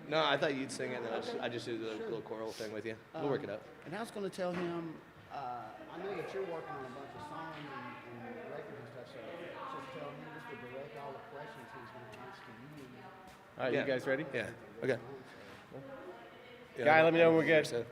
No, I thought you'd sing it, and then I just do the little choral thing with you. We'll work it out. And I was going to tell him, I know that you're working on a bunch of songs and records and stuff, so just tell him just to direct all the questions he's going to ask you. All right, you guys ready? Yeah. Okay. Guy, let me know when we're good.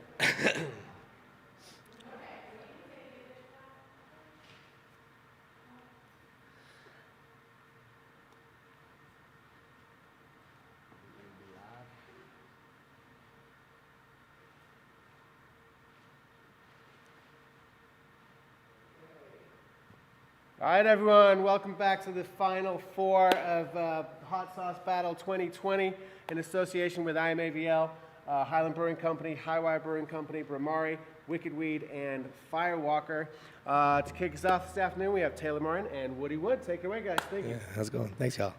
All right, everyone, welcome back to the final four of Hot Sauce Battle 2020 in association with IamAVL, Highland Brewing Company, Highwire Brewing Company, Bhramari, Wicked Weed, and Firewalker. To kick us off this afternoon, we have Taylor Morin and Woody Wood. Take it away, guys. Thank you. Yeah, how's it going? Thanks, y'all.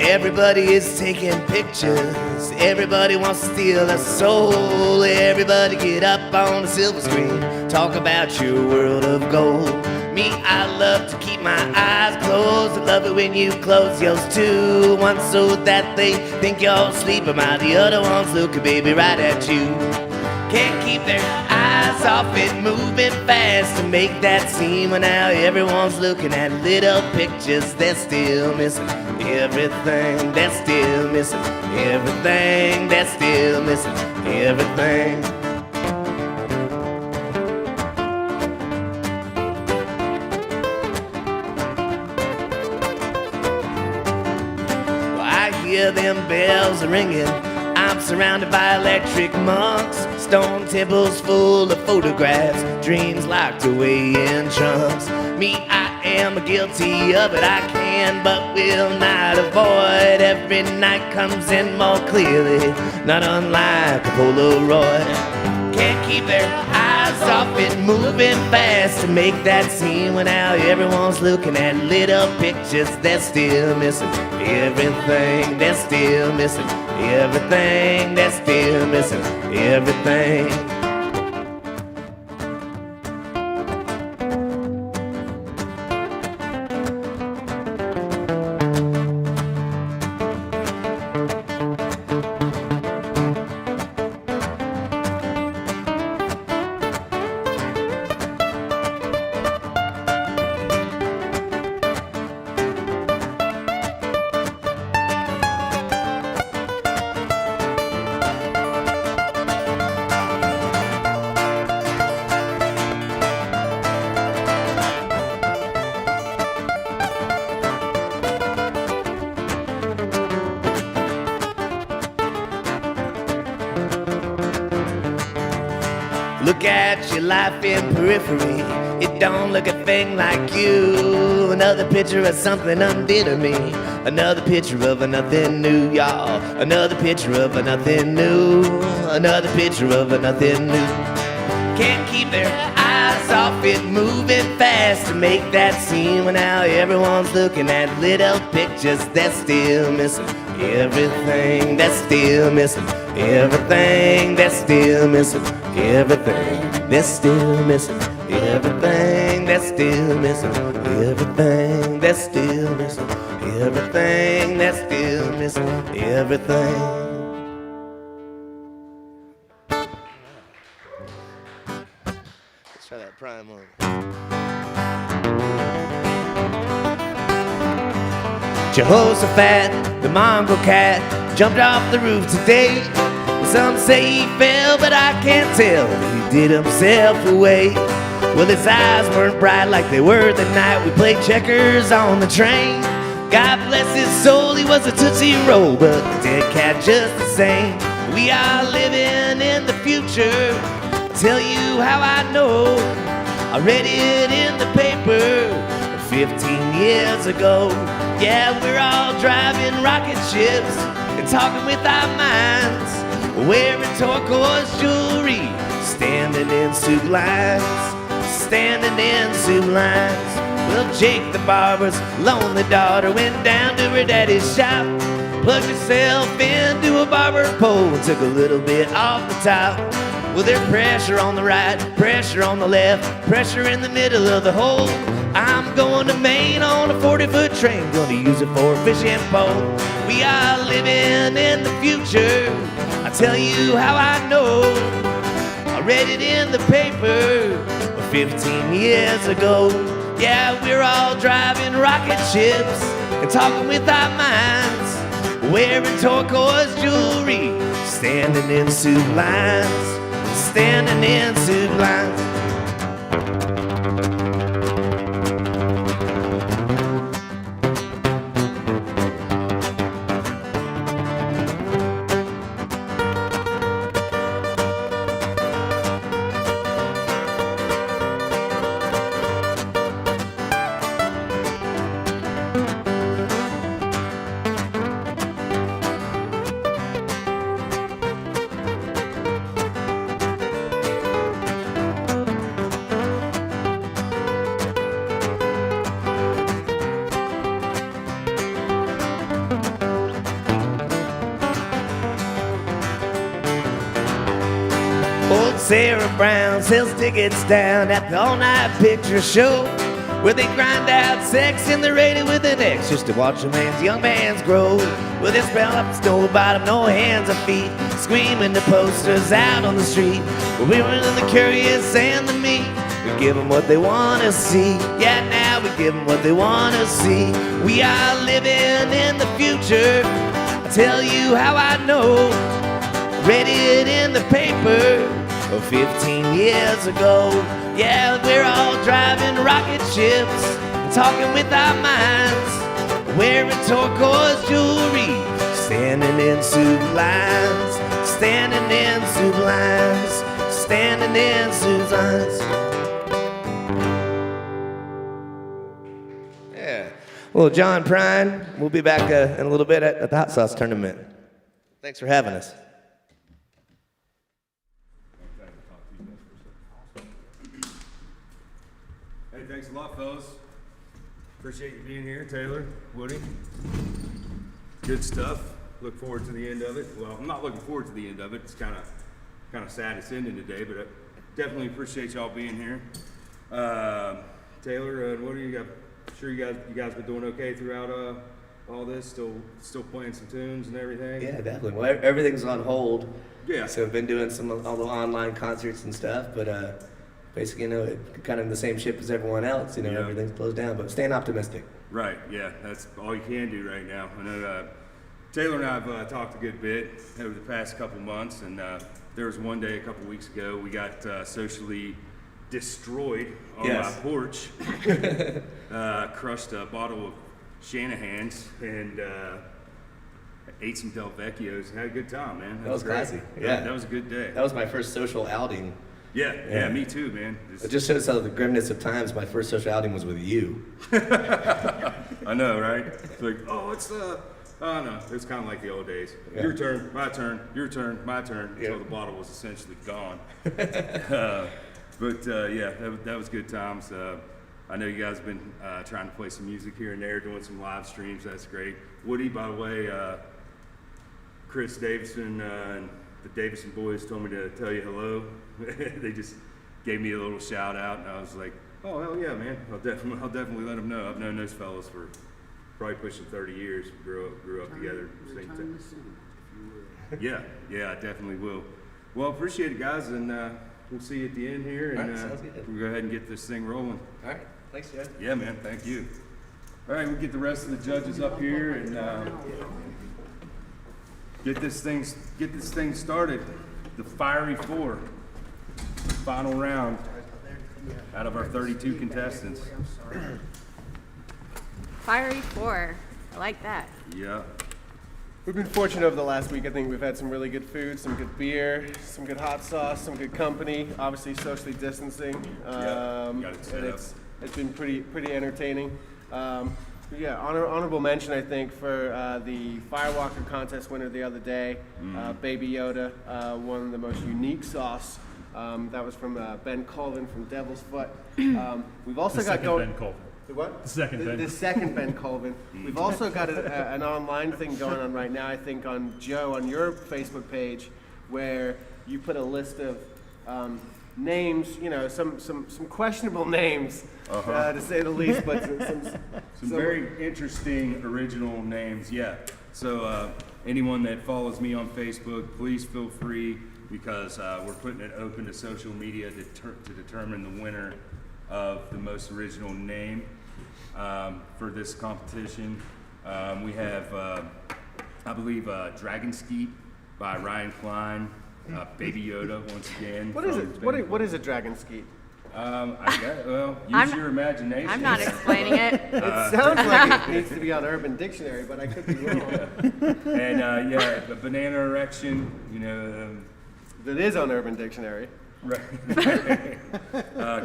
Everybody is taking pictures. Everybody wants to steal a soul. Everybody get up on the silver screen. Talk about your world of gold. Me, I love to keep my eyes closed. I love it when you close yours too. One so that they think you're sleeping, while the other one's looking, baby, right at you. Can't keep their eyes off it, moving fast to make that scene. When now everyone's looking at little pictures, they're still missing everything. They're still missing everything. They're still missing everything. Well, I hear them bells ringing. I'm surrounded by electric monks, stone temples full of photographs, dreams locked away in trunks. Me, I am guilty of it, I can but will not avoid. Every night comes in more clearly, not unlike a Polaroid. Can't keep their eyes off it, moving fast to make that scene. When now everyone's looking at little pictures, they're still missing everything. They're still missing everything. They're still missing everything. Look at your life in periphery, it don't look a thing like you. Another picture of something undid to me, another picture of a nothing new, y'all. Another picture of a nothing new, another picture of a nothing new. Can't keep their eyes off it, moving fast to make that scene. When now everyone's looking at little pictures, they're still missing everything. They're still missing everything. They're still missing everything. They're still missing everything. They're still missing everything. They're still missing everything. They're still missing everything. Let's try that prime on. Jehoshaphat, the mongrel cat, jumped off the roof today. Some say he fell, but I can't tell. He did himself away. Well, his eyes weren't bright like they were the night we played checkers on the train. God bless his soul, he was a Tootsie Roll, but a dead cat just the same. We are living in the future. Tell you how I know. I read it in the paper 15 years ago. Yeah, we're all driving rocket ships and talking with our minds, wearing turquoise jewelry, standing in suit lines, standing in soup lines. Well, Jake the barber's lonely daughter went down to her daddy's shop, plugged herself into a barber pole and took a little bit off the top. Well, there's pressure on the right, pressure on the left, pressure in the middle of the hole. I'm going to Maine on a 40-foot train, gonna use it for a fishing pole. We are living in the future, I'll tell you how I know. I read it in the paper 15 years ago. Yeah, we're all driving rocket ships and talking with our minds, wearing turquoise jewelry, standing in soup lines, standing in soup lines. Old Sarah Brown sells tickets down at the all-night picture show, where they grind out sex in the radio with an X just to watch a man's young man's grow. Well, they spell up the snow bottom, no hands or feet, screaming the posters out on the street. Well, we were in the curious and the meek. We give them what they want to see. Yeah, now we give them what they want to see. We are living in the future, I'll tell you how I know. Read it in the paper 15 years ago. Yeah, we're all driving rocket ships, talking with our minds, wearing turquoise jewelry, standing in soup lines, standing in soup lines, standing in soup lines. Yeah. Well, John Prine, we'll be back in a little bit at the hot sauce tournament. Thanks for having us. Hey, thanks a lot, fellas. Appreciate you being here, Taylor, Woody. Good stuff. Look forward to the end of it. Well, I'm not looking forward to the end of it. It's kind of sad it's ending today, but I definitely appreciate y'all being here. Taylor and Woody, sure you guys been doing okay throughout all this? Still playing some tunes and everything? Yeah, definitely. Well, everything's on hold. Yeah. So I've been doing all the online concerts and stuff, but basically, kind of in the same ship as everyone else. Yeah. Everything's closed down, but staying optimistic. Right, yeah, that's all you can do right now. I know Taylor and I have talked a good bit over the past couple months, and there was one day a couple weeks ago we got socially destroyed on my porch. Crushed a bottle of Shanahan's and ate some Del Vecchios and had a good time, man. That was great. classy. Yeah. That was a good day. That was my first social outing. Yeah, me too, man. It just shows how the grimness of times. My first social outing was with you. I know, right? It's like, oh no, it's kind of like the old days. Yeah. Your turn, my turn, your turn, my turn, Yeah. until the bottle was essentially gone. Yeah, that was good times. I know you guys have been trying to play some music here and there, doing some live streams. That's great. Woody, by the way, Chris Davison and the Davison boys told me to tell you hello. They just gave me a little shout out, and I was like, oh, hell yeah, man. I'll definitely let them know. I've known those fellas for probably pushing 30 years. Grew up together. Same Return time. the sentence, if you would. Yeah, I definitely will. Well, appreciate it, guys, and we'll see you at the end here, and All right, sounds good. we'll go ahead and get this thing rolling. All right. Thanks, Jeff. Yeah, man, thank you. All right, we'll get the rest of the judges up here and get this thing started. The Fiery Four, final round out of our 32 contestants. Fiery Four. I like that. Yeah. We've been fortunate over the last week. I think we've had some really good food, some good beer, some good hot sauce, some good company. Obviously, socially distancing. Got it set and up. it's been pretty entertaining. Honorable mention, I think, for the Firewalker contest winner the other day. Baby Yoda won the most unique sauce That was from Ben Colvin from Devil's Foot. We've also The got second going. Ben Colvin. The what? The second Ben. The second Ben Colvin. We've also got an online thing going on right now, I think, on Joe, on your Facebook page, where you put a list of names, some questionable names, to say the least, but Some very interesting original names, yeah. So anyone that follows me on Facebook, please feel free, because we're putting it open to social media to determine the winner of the most original name for this competition. We have, I believe, Dragon Skeet by Ryan Klein, Baby Yoda once again. What is it? What is a dragon skeet? I guess, well, use your imagination. I'm not explaining it. It sounds like it needs to be on Urban Dictionary, but I could be wrong. And the banana erection, That is on Urban Dictionary. right.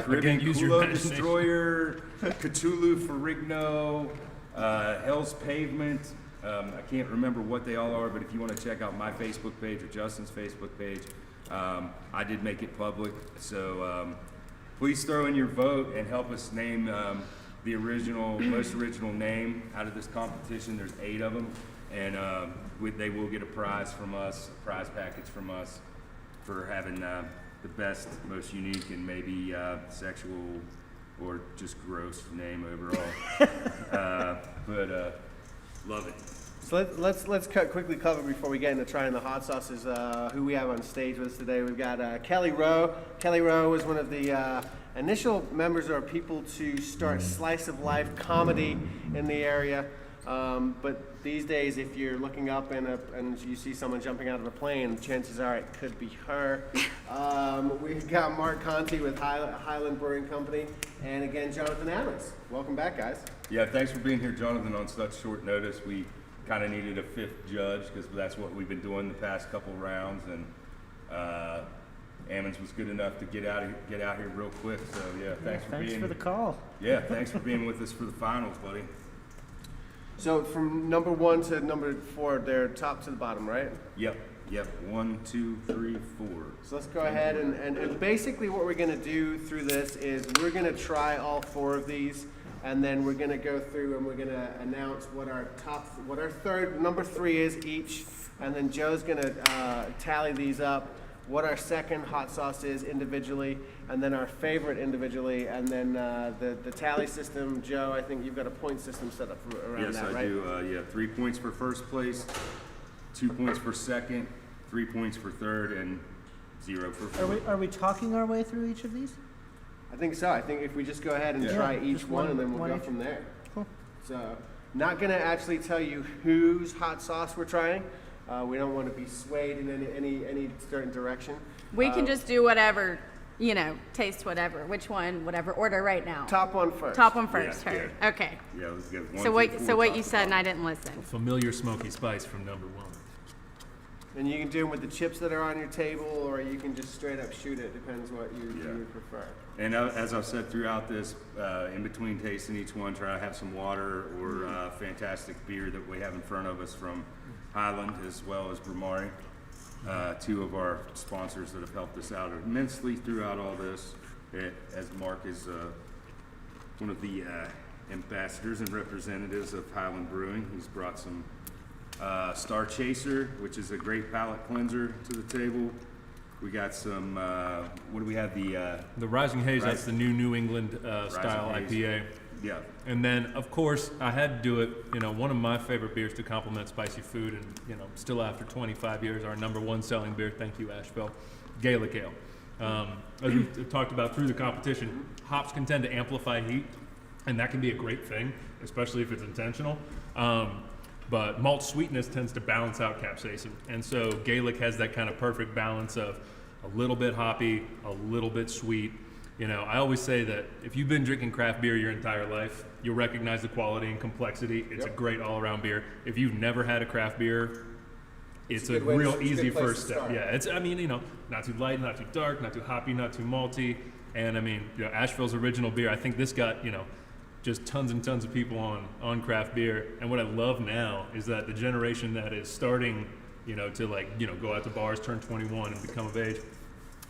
Caribbean Again, use your Kulo imagination. Destroyer, Cthulhu Ferrigno, Hell's Pavement. I can't remember what they all are, but if you want to check out my Facebook page or Justin's Facebook page, I did make it public. So please throw in your vote and help us name the most original name out of this competition. There's 8 of them, and they will get a prize from us, a prize package from us for having the best, most unique, and maybe sexual or just gross name overall. But love it. So let's quickly cover before we get into trying the hot sauces who we have on stage with us today. We've got Kelly Rowe. Kelly Rowe was one of the initial members or people to start slice of life comedy in the area. But these days, if you're looking up and you see someone jumping out of a plane, chances are it could be her. We've got Mark Conti with Highland Brewing Company, and again, Jonathan Adams. Welcome back, guys. Yeah, thanks for being here, Jonathan, on such short notice. We kind of needed a 5th judge because that's what we've been doing the past couple rounds, and Ammons was good enough to get out here real quick. So yeah, thanks for the call. Yeah, thanks for being with us for the finals, buddy. So from number 1 to number 4, they're top to the bottom, right? Yep. 1, 2, 3, 4. So let's go ahead and basically what we're going to do through this is we're going to try all 4 of these, and then we're going to go through and we're going to announce what our number 3 is each, and then Joe's going to tally these up, what our second hot sauce is individually, and then our favorite individually, and then the tally system. Joe, I think you've got a point system set up around that, right? Yes, I do. 3 points for first place, 2 points for second, 3 points for third, and 0 for fourth. Are we talking our way through each of these? I think so. I think if we just go ahead and Yeah. try each Just one, and then we'll one go each? from there. Cool. So, not going to actually tell you whose hot sauce we're trying. We don't want to be swayed in any certain direction. We can just do whatever, taste whatever. Which one, whatever order right now. Top one first. Top one first. Yeah, Heard. yeah. Okay. Yeah, let's get 1, So 2, what? 4, So what top you to said, and bottom. I didn't listen. Familiar smoky spice from number 1. And you can do them with the chips that are on your table, or you can just straight up shoot it. Depends what you prefer. And as I've said throughout this, in between tasting each one, try to have some water or fantastic beer that we have in front of us from Highland as well as Bhramari, 2 of our sponsors that have helped us out immensely throughout all this. As Mark is one of the ambassadors and representatives of Highland Brewing, he's brought some Star Chaser, which is a great palate cleanser, to the table. We got some, what do we have? The Rising Haze, that's Rising- the new England style Haze. IPA. Yeah. And then, of course, I had to do it, one of my favorite beers to complement spicy food, and, still after 25 years, our number 1 selling beer, thank you, Asheville, Gaelic Ale. As we talked about through the competition, hops can tend to amplify heat, and that can be a great thing, especially if it's intentional. But malt sweetness tends to balance out capsaicin. And so Gaelic has that kind of perfect balance of a little bit hoppy, a little bit sweet. I always say that if you've been drinking craft beer your entire life, you'll recognize the quality and complexity. It's a great all-around beer. If you've never had a craft beer, it's a real easy first step. Yeah, it's, not too light, not too dark, not too hoppy, not too malty. And Asheville's original beer, I think this got, just tons and tons of people on craft beer. And what I love now is that the generation that is starting, to go out to bars, turn 21 and become of age,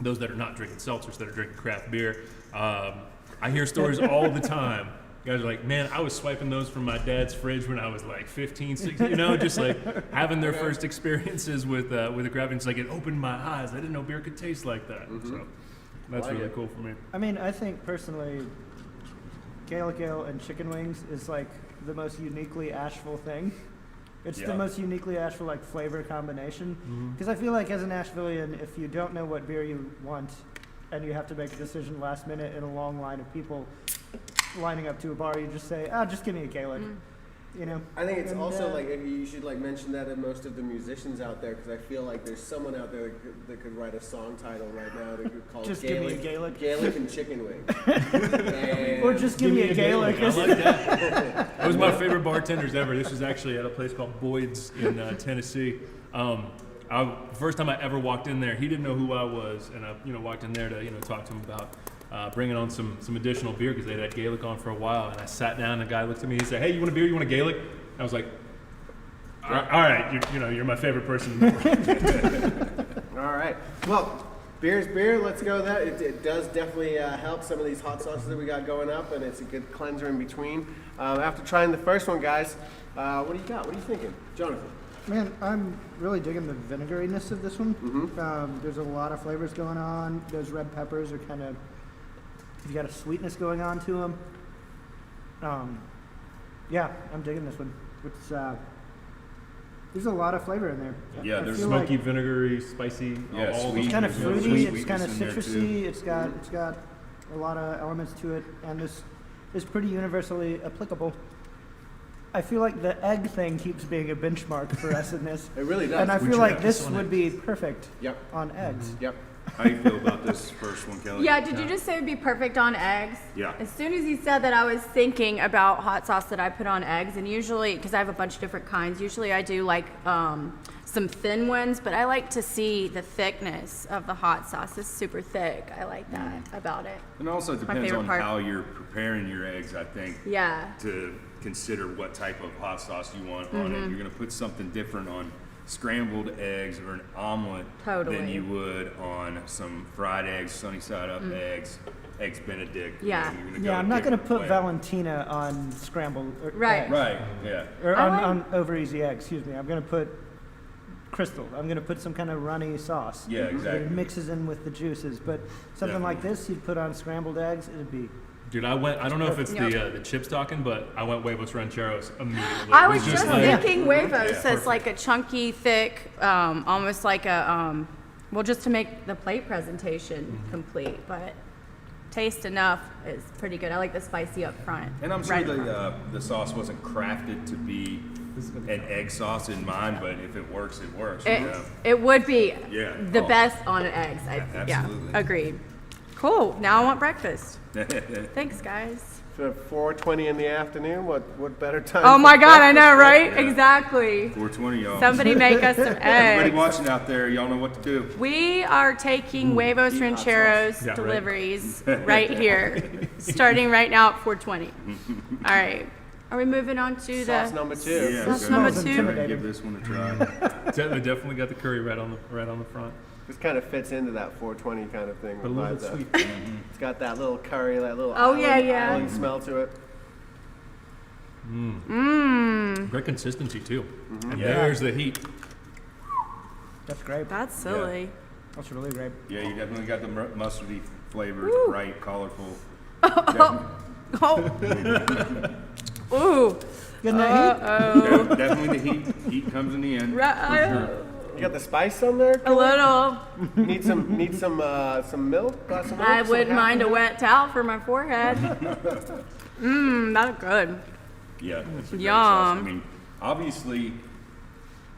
those that are not drinking seltzers, that are drinking craft beer. I hear stories all the time. Guys are like, man, I was swiping those from my dad's fridge when I was like 15, 16, you know, just like having their first experiences with a craft beer. It's like, it opened my eyes. I didn't know beer could taste like that. So that's really cool for me. I mean, I think personally, Gaelic Ale and chicken wings is like the most uniquely Asheville thing. It's the most uniquely Asheville like flavor combination. Because I feel like as an Ashevillean, if you don't know what beer you want and you have to make a decision last minute in a long line of people lining up to a bar, you just say, just give me a Gaelic. You know? I think it's also like you should like mention that to most of the musicians out there, because I feel like there's someone out there that could write a song title right now that could call Just it give me a Gaelic. Gaelic and chicken wing. Or just give me a Gaelic. I like that. That was my favorite bartenders ever. This was actually at a place called Boyd's in Tennessee. First time I ever walked in there, he didn't know who I was, and I walked in there to talk to him about bringing on some additional beer because they had Gaelic on for a while. And I sat down, and the guy looked at me, he said, "Hey, you want a beer? You want a Gaelic?" And I was like, all right, you're my favorite person. All right. Well, beer's beer. Let's go with that. It does definitely help some of these hot sauces that we got going up, and it's a good cleanser in between. After trying the first one, guys, what do you got? What are you thinking, Jonathan? Man, I'm really digging the vinegariness of this one. There's a lot of flavors going on. Those red peppers are kind of, you've got a sweetness going on to them. Yeah, I'm digging this one. It's there's a lot of flavor in there. Yeah, I there's feel Smoky, vinegary, spicy. Yeah, all sweet. It's kind of There's a little fruity. sweetness It's kind of in there, too. citrusy. It's got a lot of elements to it, and this is pretty universally applicable. I feel like the egg thing keeps being a benchmark for us in this. It really does. And I Would feel you like have this this on would be perfect Yep. on eggs. Yep. How do you feel about this first one, Kelly? Yeah, did you just say it would be perfect on eggs? Yeah. As soon as you said that, I was thinking about hot sauce that I put on eggs, and usually, because I have a bunch of different kinds, usually I do like some thin ones, but I like to see the thickness of the hot sauce. It's super thick. I like that about it. And also it My depends favorite on part. how you're preparing your eggs, I think, Yeah. to consider what type of hot sauce you want on it. You're going to put something different on scrambled eggs or an omelet than Totally. you would on some fried eggs, sunny side up eggs Benedict. Yeah. You're gonna Yeah, go I'm not going to different put way. Valentina on scrambled Right. eggs. Right, yeah. Or I on like- over easy eggs, excuse me. I'm going to put Crystal. I'm going to put some kind of runny sauce. Yeah, That exactly. it mixes in with the juices. But something like this, you'd put on scrambled eggs, it'd be. Dude, I don't know if it's Yep. the chips talking, but I went huevos rancheros immediately. I It was just like- thinking huevos Yeah, as like a chunky, thick, almost like a, well, just to make the plate presentation complete, but taste enough is pretty good. I like the spicy up front. And I'm sure Right up front. the sauce wasn't crafted to be an egg sauce in mind, but if it works, it works. It would be Yeah. the Oh. best on eggs. Yeah, Absolutely. agreed. Cool. Now I want breakfast. Thanks, guys. For 4:20 in the afternoon, what better time? Oh for my God, I know, breakfast, right? Yeah. Exactly. 420, y'all. Somebody make us some Everybody eggs. watching out there, y'all know what to do. We are taking huevos eat hot rancheros Yeah, right. deliveries right here, starting right now at 4:20. All right. Are we moving on to Sauce the number 2. Yeah, Sauce go number ahead. 2? Go ahead and give this one a try. They definitely got the curry right on the front. This kind of fits into that 420 kind of thing. But a little with bit my- sweet. It's got that little curry, that little Oh, yeah, island, yeah. island smell to it. Great consistency too. And Yeah. there's the heat. That's great. That's silly. That's really great. Yeah, you definitely got the mustardy flavor. Woo. Bright, colorful. Oh. Ooh. Getting that heat? Definitely the heat comes in the end. You got the spice on there? A little. Need some milk? Glass of milk? I Some wouldn't half mind a milk? wet towel for my forehead. That's good. Yeah, it's a great Yum. sauce. I mean, obviously,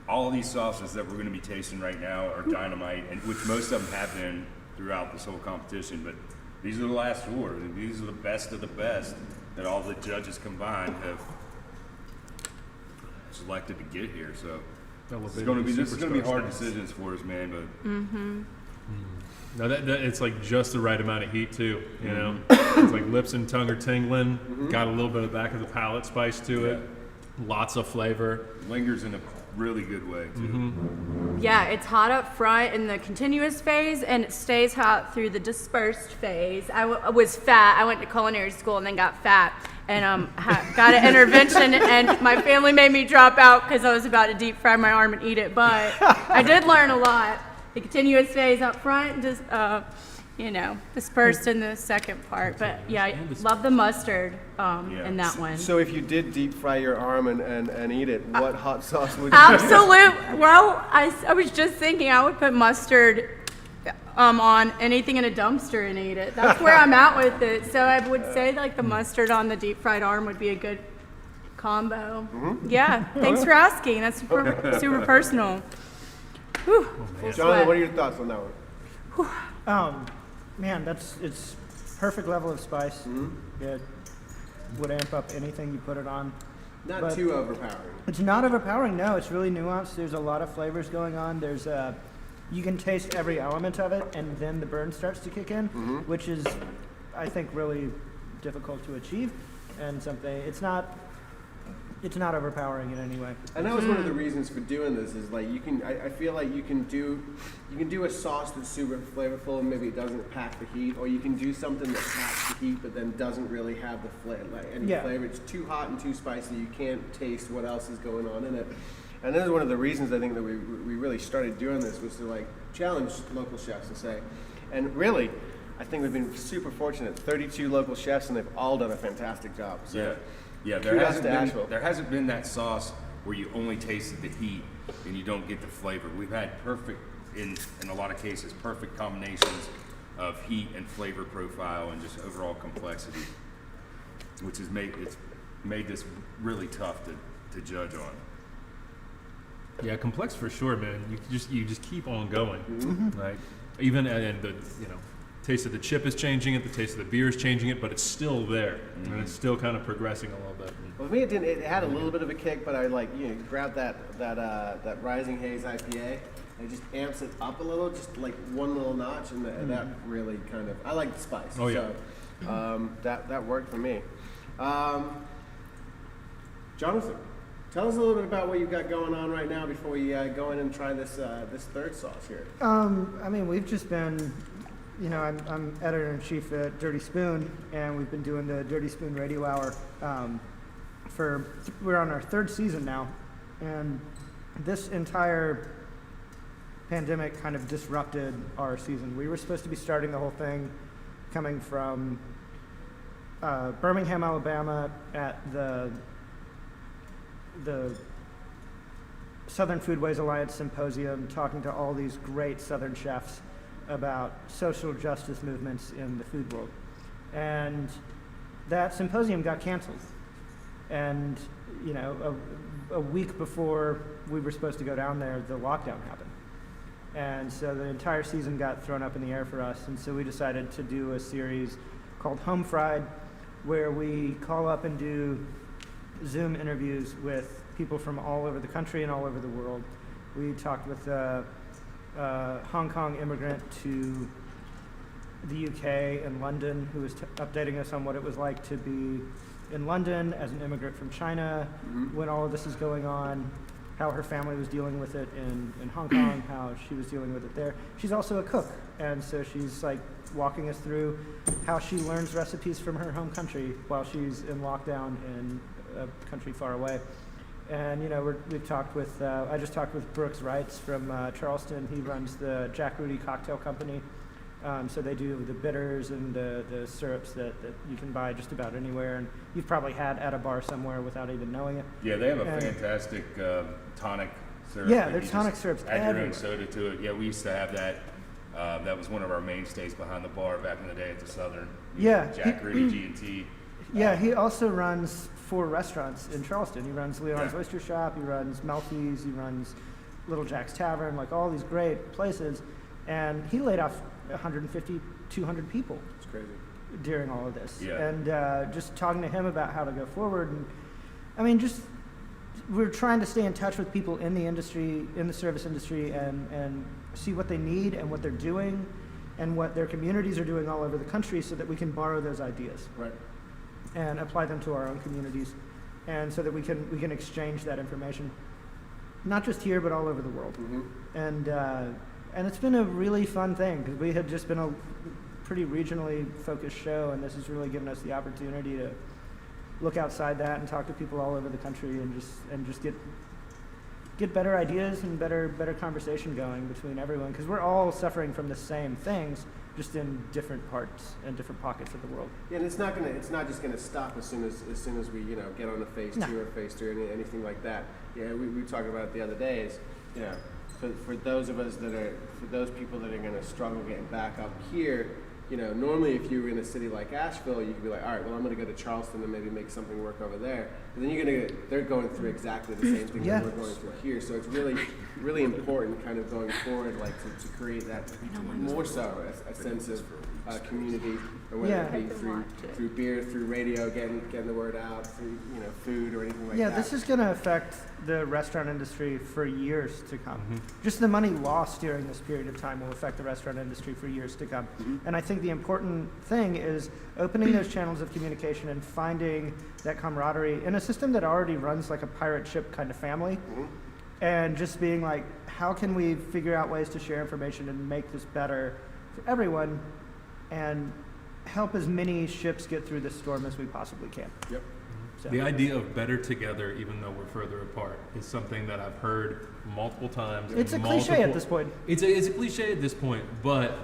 all of these sauces that we're going to be tasting right now are dynamite, and which most of them have been throughout this whole competition. But these are the last four. And these are the best of the best that all the judges combined have selected to get here. So this is going to be hard decisions for us, man. But No, that it's like just the right amount of heat too. You know, it's like lips and tongue are tingling. Got a little bit of back of the palate spice to it. Lots of flavor. lingers in the really good way too. Yeah, it's hot up front in the continuous phase, and it stays hot through the dispersed phase. I was fat. I went to culinary school and then got fat, and got an intervention, and my family made me drop out because I was about to deep fry my arm and eat it. But I did learn a lot. The continuous phase up front, just dispersed in the second part. But yeah, I love the mustard in that one. So if you did deep fry your arm and eat it, what hot sauce would you Absolute. Well, I was just thinking I would put mustard on anything in a dumpster and eat it. That's where I'm at with it. So I would say like the mustard on the deep fried arm would be a good combo. Yeah, thanks for asking. That's super personal. Whew, full Jonathan, sweat. what are your thoughts on that one? Man, it's perfect level of spice. It would amp up anything you put it on. Not But- too overpowering. It's not overpowering, no. It's really nuanced. There's a lot of flavors going on. You can taste every element of it, and then the burn starts to kick in, which is, I think, really difficult to achieve. And it's not overpowering in any way. And that was one of the reasons for doing this is like I feel like you can do a sauce that's super flavorful and maybe it doesn't pack the heat, or you can do something that packs the heat but then doesn't really have the flavor. It's too hot and too spicy. You can't taste what else is going on in it. And this is one of the reasons I think that we really started doing this, was to like challenge local chefs and say, and really, I think we've been super fortunate. 32 local chefs, and they've all done a fantastic job. So. Yeah, Kudos to Asheville. there hasn't been that sauce where you only tasted the heat and you don't get the flavor. We've had in a lot of cases, perfect combinations of heat and flavor profile and just overall complexity, which has made this really tough to judge on. Yeah, complex for sure, man. You just keep on going. Like even and the taste of the chip is changing it, the taste of the beer is changing it, but it's still there, and it's still kind of progressing a little bit. Well, for me, it had a little bit of a kick, but I grabbed that Rising Haze IPA, and it just amps it up a little, just like one little notch, and that really kind of, I like the spice. Oh, yeah. So that worked for me. Jonathan, tell us a little bit about what you've got going on right now before we go in and try this third sauce here. We've just been, I'm editor-in-chief at Dirty Spoon, and we've been doing the Dirty Spoon Radio Hour we're on our third season now, and this entire pandemic kind of disrupted our season. We were supposed to be starting the whole thing coming from Birmingham, Alabama at the Southern Foodways Alliance Symposium, talking to all these great Southern chefs about social justice movements in the food world. And that symposium got canceled. And, a week before we were supposed to go down there, the lockdown happened. And so the entire season got thrown up in the air for us. And so we decided to do a series called Home Fried, where we call up and do Zoom interviews with people from all over the country and all over the world. We talked with a Hong Kong immigrant to the UK and London, who was updating us on what it was like to be in London as an immigrant from China when all of this is going on, how her family was dealing with it in Hong Kong, how she was dealing with it there. She's also a cook, and so she's like walking us through how she learns recipes from her home country while she's in lockdown in a country far away. And we've talked with, I just talked with Brooks Wrights from Charleston. He runs the Jack Rudy Cocktail Company. So they do the bitters and the syrups that you can buy just about anywhere. And you've probably had at a bar somewhere without even knowing it. Yeah, they have a fantastic tonic syrup. Yeah, their tonic syrups add your everywhere. own soda to it. Yeah, we used to have that. That was one of our mainstays behind the bar back in the day at the Southern. Yeah, Jack Rudy G&T. Yeah, he also runs 4 restaurants in Charleston. He runs Leon's Oyster Shop, he runs Melfi's, he runs Little Jack's Tavern, like all these great places. And he laid off 150, 200 people. It's crazy. During all of this. Yeah. And just talking to him about how to go forward. And we're trying to stay in touch with people in the industry, in the service industry, and see what they need and what they're doing and what their communities are doing all over the country, so that we can borrow those ideas. Right. And apply them to our own communities, and so that we can exchange that information. not just here, but all over the world. And it's been a really fun thing because we had just been a pretty regionally focused show, and this has really given us the opportunity to look outside that and talk to people all over the country and just get better ideas and better conversation going between everyone, because we're all suffering from the same things, just in different parts and different pockets of the world. Yeah, and it's not just gonna stop as soon as we get on to phase 2 or phase 3 or anything like that. Yeah, we were talking about it the other day. Is for those people that are gonna struggle getting back up here. Normally if you were in a city like Asheville, you could be like, all right, well, I'm going to go to Charleston and maybe make something work over there. But then they're going through exactly the same thing that we're going through here. So it's really, really important kind of going forward, like to create that more so a sense of community, or whether it be through beer, through radio, getting the word out, through food or anything like that. Yeah, this is going to affect the restaurant industry for years to come. Just the money lost during this period of time will affect the restaurant industry for years to come. And I think the important thing is opening those channels of communication and finding that camaraderie in a system that already runs like a pirate ship kind of family, and just being like, how can we figure out ways to share information and make this better for everyone and help as many ships get through this storm as we possibly can. Yep. So. The idea of better together, even though we're further apart, is something that I've heard multiple times. It's a cliche at this point. It's a cliche at this point, but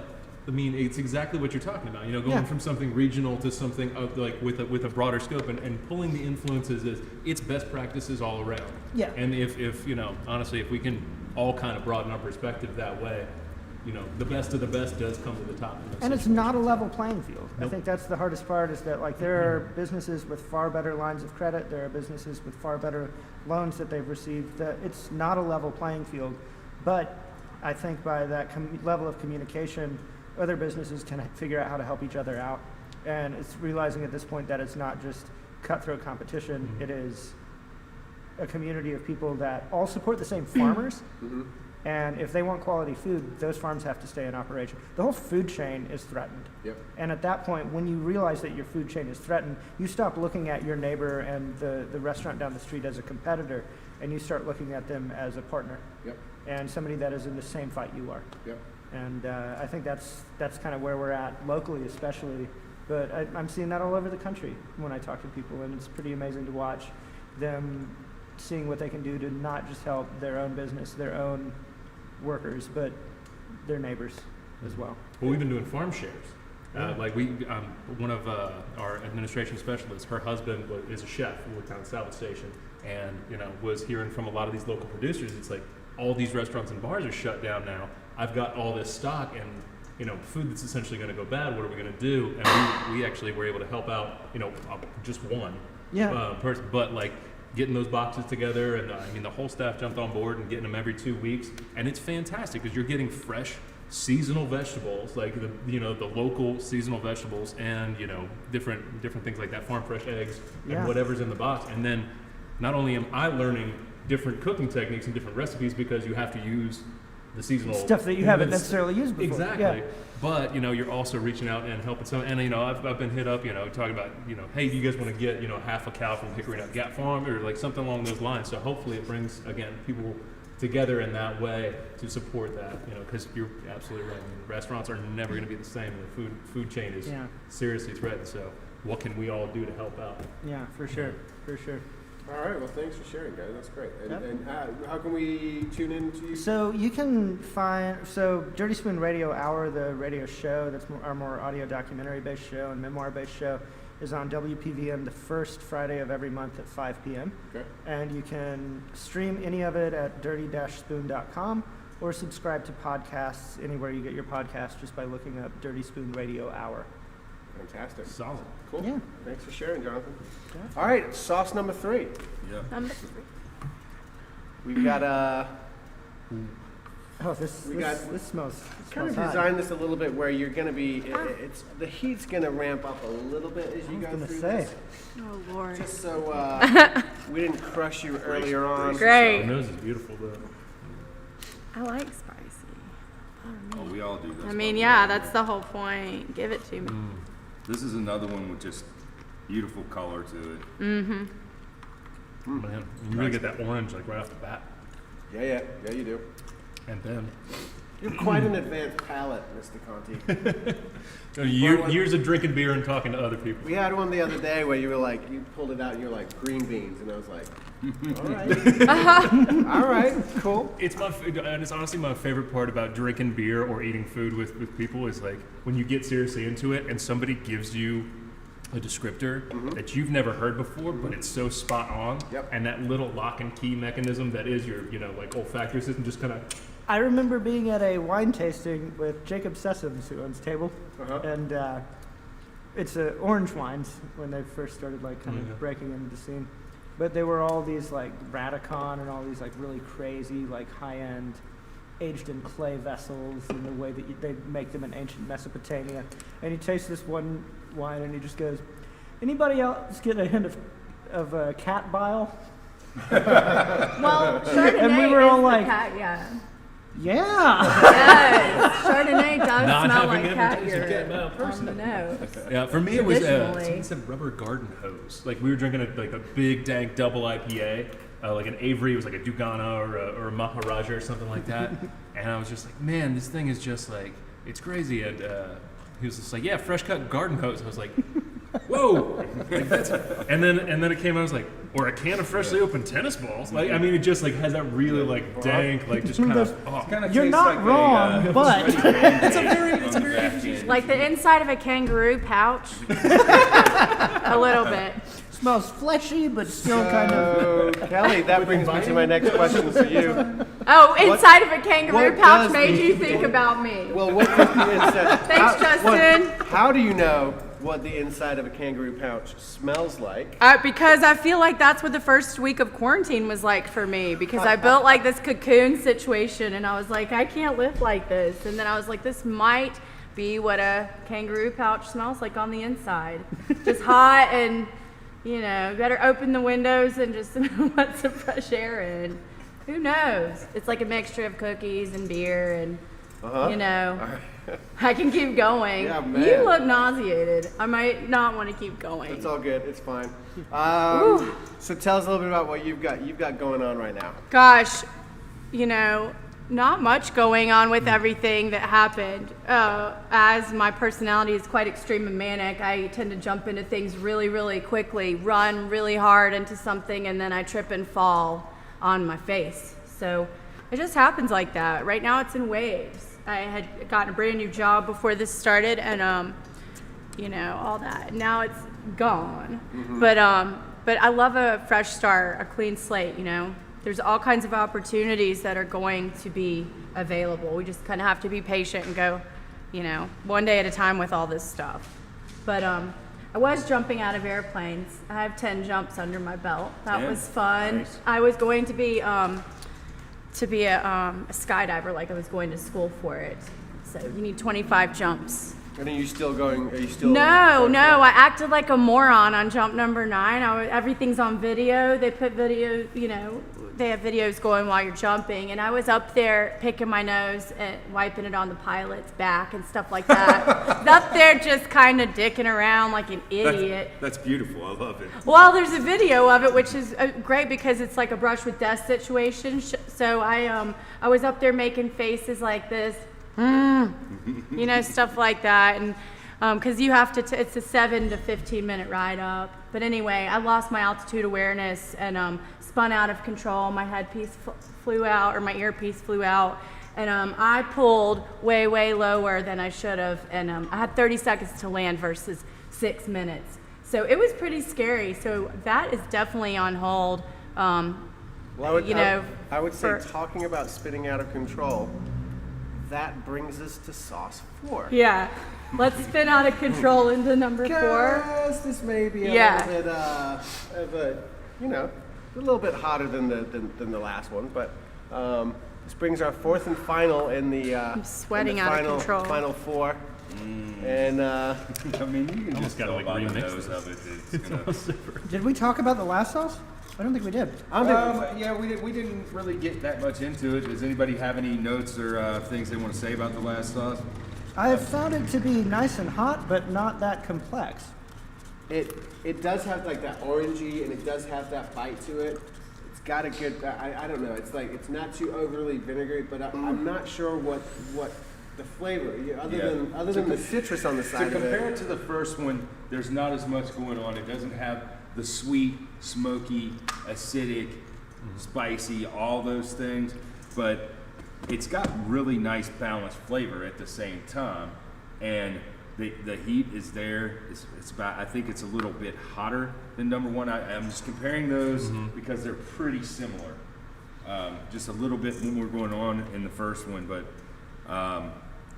I mean, it's exactly what you're talking about. Going from something regional to something like with a broader scope, and pulling the influences is it's best practices all around. Yeah. And if honestly, if we can all kind of broaden our perspective that way, the best of the best does come to the top. And it's not a level playing field. Nope. I think that's the hardest part, is that like there are businesses with far better lines of credit. There are businesses with far better loans that they've received. That it's not a level playing field. But I think by that level of communication, other businesses can figure out how to help each other out. And it's realizing at this point that it's not just cutthroat competition. It is a community of people that all support the same farmers. And if they want quality food, those farms have to stay in operation. The whole food chain is threatened. Yep. And at that point, when you realize that your food chain is threatened, you stop looking at your neighbor and the restaurant down the street as a competitor, and you start looking at them as a partner. Yep. And somebody that is in the same fight you are. Yep. And I think that's kind of where we're at locally, especially. But I'm seeing that all over the country when I talk to people, and it's pretty amazing to watch them seeing what they can do to not just help their own business, their own workers, but their neighbors as well. Well, we've been doing farm shares. One of our administration specialists, her husband is a chef who worked on a salvage station, and was hearing from a lot of these local producers. It's like all these restaurants and bars are shut down now. I've got all this stock and food that's essentially going to go bad. What are we going to do? And we actually were able to help out. Just one person, but like getting those boxes together, and the whole staff jumped on board and getting them every 2 weeks, and it's fantastic because you're getting fresh seasonal vegetables, like the local seasonal vegetables, and different things like that, farm fresh eggs and whatever's in the box. And then not only am I learning different cooking techniques and different recipes because you have to use the seasonal stuff that you haven't necessarily used before. Exactly. But you're also reaching out and helping some. And I've been hit up, talking about hey, do you guys want to get half a cow from Hickory Nut Gap Farm, or like something along those lines. So hopefully it brings people together in that way to support that. Because you're absolutely right. Restaurants are never going to be the same, and the food chain is seriously threatened. So what can we all do to help out? Yeah, for sure. All right, well, thanks for sharing, guys. That's great. And how can we tune in to you? So you can find Dirty Spoon Radio Hour, the radio show that's our more audio documentary-based show and memoir-based show, is on WPVM the first Friday of every month at 5 p.m. Okay. And you can stream any of it at dirty-spoon.com or subscribe to podcasts anywhere you get your podcasts just by looking up Dirty Spoon Radio Hour. Fantastic. Solid. Cool. Yeah. Thanks for sharing, Jonathan. Yeah. All right, sauce number 3. Yeah. Number 3. We've got This smells kind of hot. designed this a little bit where you're going to be. The heat's going to ramp up a little bit as you go through this. Oh Lord. Just so we didn't crush you earlier on. Great. The nose is beautiful though. I like spicy. Oh, we all do. That's the whole point. Give it to me. This is another one with just beautiful color to it. Mm-hmm. Man, you really get that orange like right off the bat. Yeah, you do. And then You're quite an advanced palate, Mr. Conti. years of drinking beer and talking to other people. We had one the other day where you were like, you pulled it out and you're like, green beans. And I was like, all right. All right, cool. It's honestly my favorite part about drinking beer or eating food with people is like when you get seriously into it and somebody gives you a descriptor that you've never heard before, but it's so spot on. Yep. And that little lock and key mechanism that is your, like olfactory system just kind of. I remember being at a wine tasting with Jacob Sessoms, who owns Table, and it's orange wines when they first started like kind of breaking into the scene. But they were all these like Radicon and all these like really crazy like high-end aged in clay vessels and the way that they make them in ancient Mesopotamia. And he tastes this one wine and he just goes, "Anybody else get a hint of cat bile?" Well, Chardonnay And we were all is the like- cat, yeah. Yeah. Yes, Chardonnay does Not smell having like ever cat tasted urine cat bile on the personally. nose. Yeah, for me it was Traditionally. someone said rubber garden hose. Like we were drinking a big dank double IPA, like an Avery. It was like a Dugana or a Maharaja or something like that. And I was just like, man, this thing is just like, it's crazy. And he was just like, yeah, fresh cut garden hose. I was like, whoa. Like, and then it came out, I was like, or a can of freshly opened tennis balls. Like, I mean, it just like has that really like dank, like just kind of. Oh. You're not wrong, but It's a very Like the inside of a kangaroo pouch. A little bit. smells fleshy, but still kind of. So, Kelly, that brings me to my next question for you. Oh, inside of a kangaroo what pouch does made the- you think about me. Well, what does the inside? Thanks, Justin. How do you know what the inside of a kangaroo pouch smells like? Because I feel like that's what the first week of quarantine was like for me, because I built like this cocoon situation and I was like, I can't live like this. And then I was like, this might be what a kangaroo pouch smells like on the inside. Just hot and, better open the windows and just let some fresh air in. Who knows? It's like a mixture of cookies and beer and, I can keep going. Yeah, man. You look nauseated. I might not want to keep going. It's all good. It's fine. So tell us a little bit about what you've got going on right now. Gosh, not much going on with everything that happened. As my personality is quite extreme and manic, I tend to jump into things really, really quickly, run really hard into something, and then I trip and fall on my face. So it just happens like that. Right now it's in waves. I had gotten a brand new job before this started and, all that. Now it's gone. But I love a fresh start, a clean slate, There's all kinds of opportunities that are going to be available. We just kind of have to be patient and go, one day at a time with all this stuff. But I was jumping out of airplanes. I have 10 jumps under my belt. That was fun. Nice. I was going to be a skydiver, like I was going to school for it. So you need 25 jumps. And are you still going? Are you still? No, I acted like a moron on jump number 9. Everything's on video. They put video, they have videos going while you're jumping. And I was up there picking my nose and wiping it on the pilot's back and stuff like that. Up there just kind of dicking around like an idiot. That's beautiful. I love it. Well, there's a video of it, which is great because it's like a brush with death situation. So I was up there making faces like this. Stuff like that, and because you have to, it's a 7 to 15 minute ride up. But anyway, I lost my altitude awareness and spun out of control. My headpiece flew out, or my earpiece flew out, and I pulled way, way lower than I should have, and I had 30 seconds to land versus 6 minutes. So it was pretty scary. So that is definitely on hold. Well, I would say talking about spinning out of control. That brings us to sauce 4. Yeah, let's spin out of control into number 4. Guys, this may be a little bit a little bit hotter than the last one, but this brings our 4th and final in the I'm sweating in the out of control. Final 4. And I mean, you can just gotta, go like, by the remix nose this. of it. It's gonna. Did we talk about the last sauce? I don't think we did. Yeah, we didn't really get that much into it. Does anybody have any notes or things they want to say about the last sauce? I have found it to be nice and hot, but not that complex. it does have like that orangey, and it does have that bite to it. It's got a good. I don't know. It's like it's not too overly vinegary, but I'm not sure what the flavor other than the citrus on the side To of it. compare it to the first one, there's not as much going on. It doesn't have the sweet, smoky, acidic, spicy, all those things, but it's got really nice balanced flavor at the same time, and the heat is there. It's about, I think it's a little bit hotter than number one. I'm just comparing those because they're pretty similar. Just a little bit more going on in the first one, but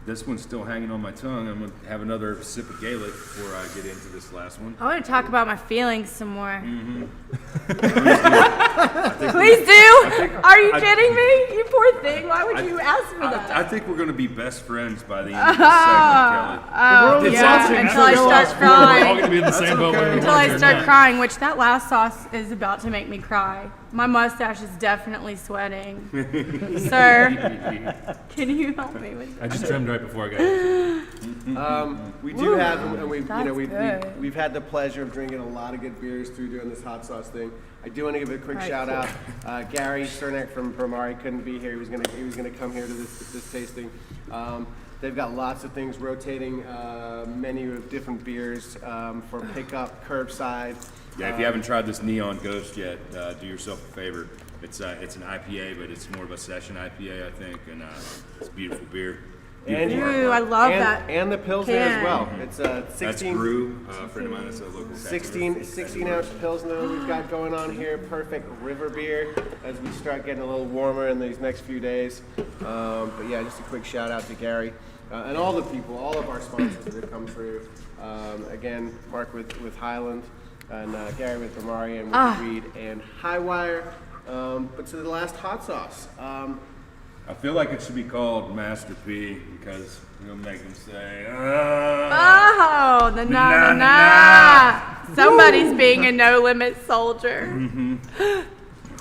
this one's still hanging on my tongue. I'm gonna have another sip of Gaelic before I get into this last one. I want to talk about my feelings some more. Please Please do. Are you kidding me? You poor thing. Why would you ask me that? I think we're gonna be best friends by the end of this segment, Kelly. Oh, It's yeah, awesome. until I start We're all crying. going to be in the same boat. whether we Until want I to or start not. crying, which that last sauce is about to make me cry. My mustache is definitely sweating. Sir, can you help me with I just trimmed right before I got here. We do have, and we've That's good. we've had the pleasure of drinking a lot of good beers through doing this hot sauce thing. I do want to give a quick Right, shout out. Gary Cernak from Bhramari couldn't be here. He was gonna come here to this tasting. They've got lots of things rotating, menu of different beers for pickup, curbside. Yeah, if you haven't tried this Neon Ghost yet, do yourself a favor. It's an IPA, but it's more of a session IPA, I think, and it's a beautiful beer. And Beautiful Ooh, I artwork. love and, that. and the Pilsner as can. well. It's That's 16, Brew, a friend of mine. It's a local 16 ounce Pilsner we've got going on here. Perfect river beer as we start getting a little warmer in these next few days. But yeah, just a quick shout out to Gary and all the people, all of our sponsors that have come through. Again, Mark with Highland and Gary with Bhramari and with Reed and Highwire. But to the last hot sauce. I feel like it should be called Master P because we'll make them say, Oh, the na. Somebody's being a no limit soldier. I've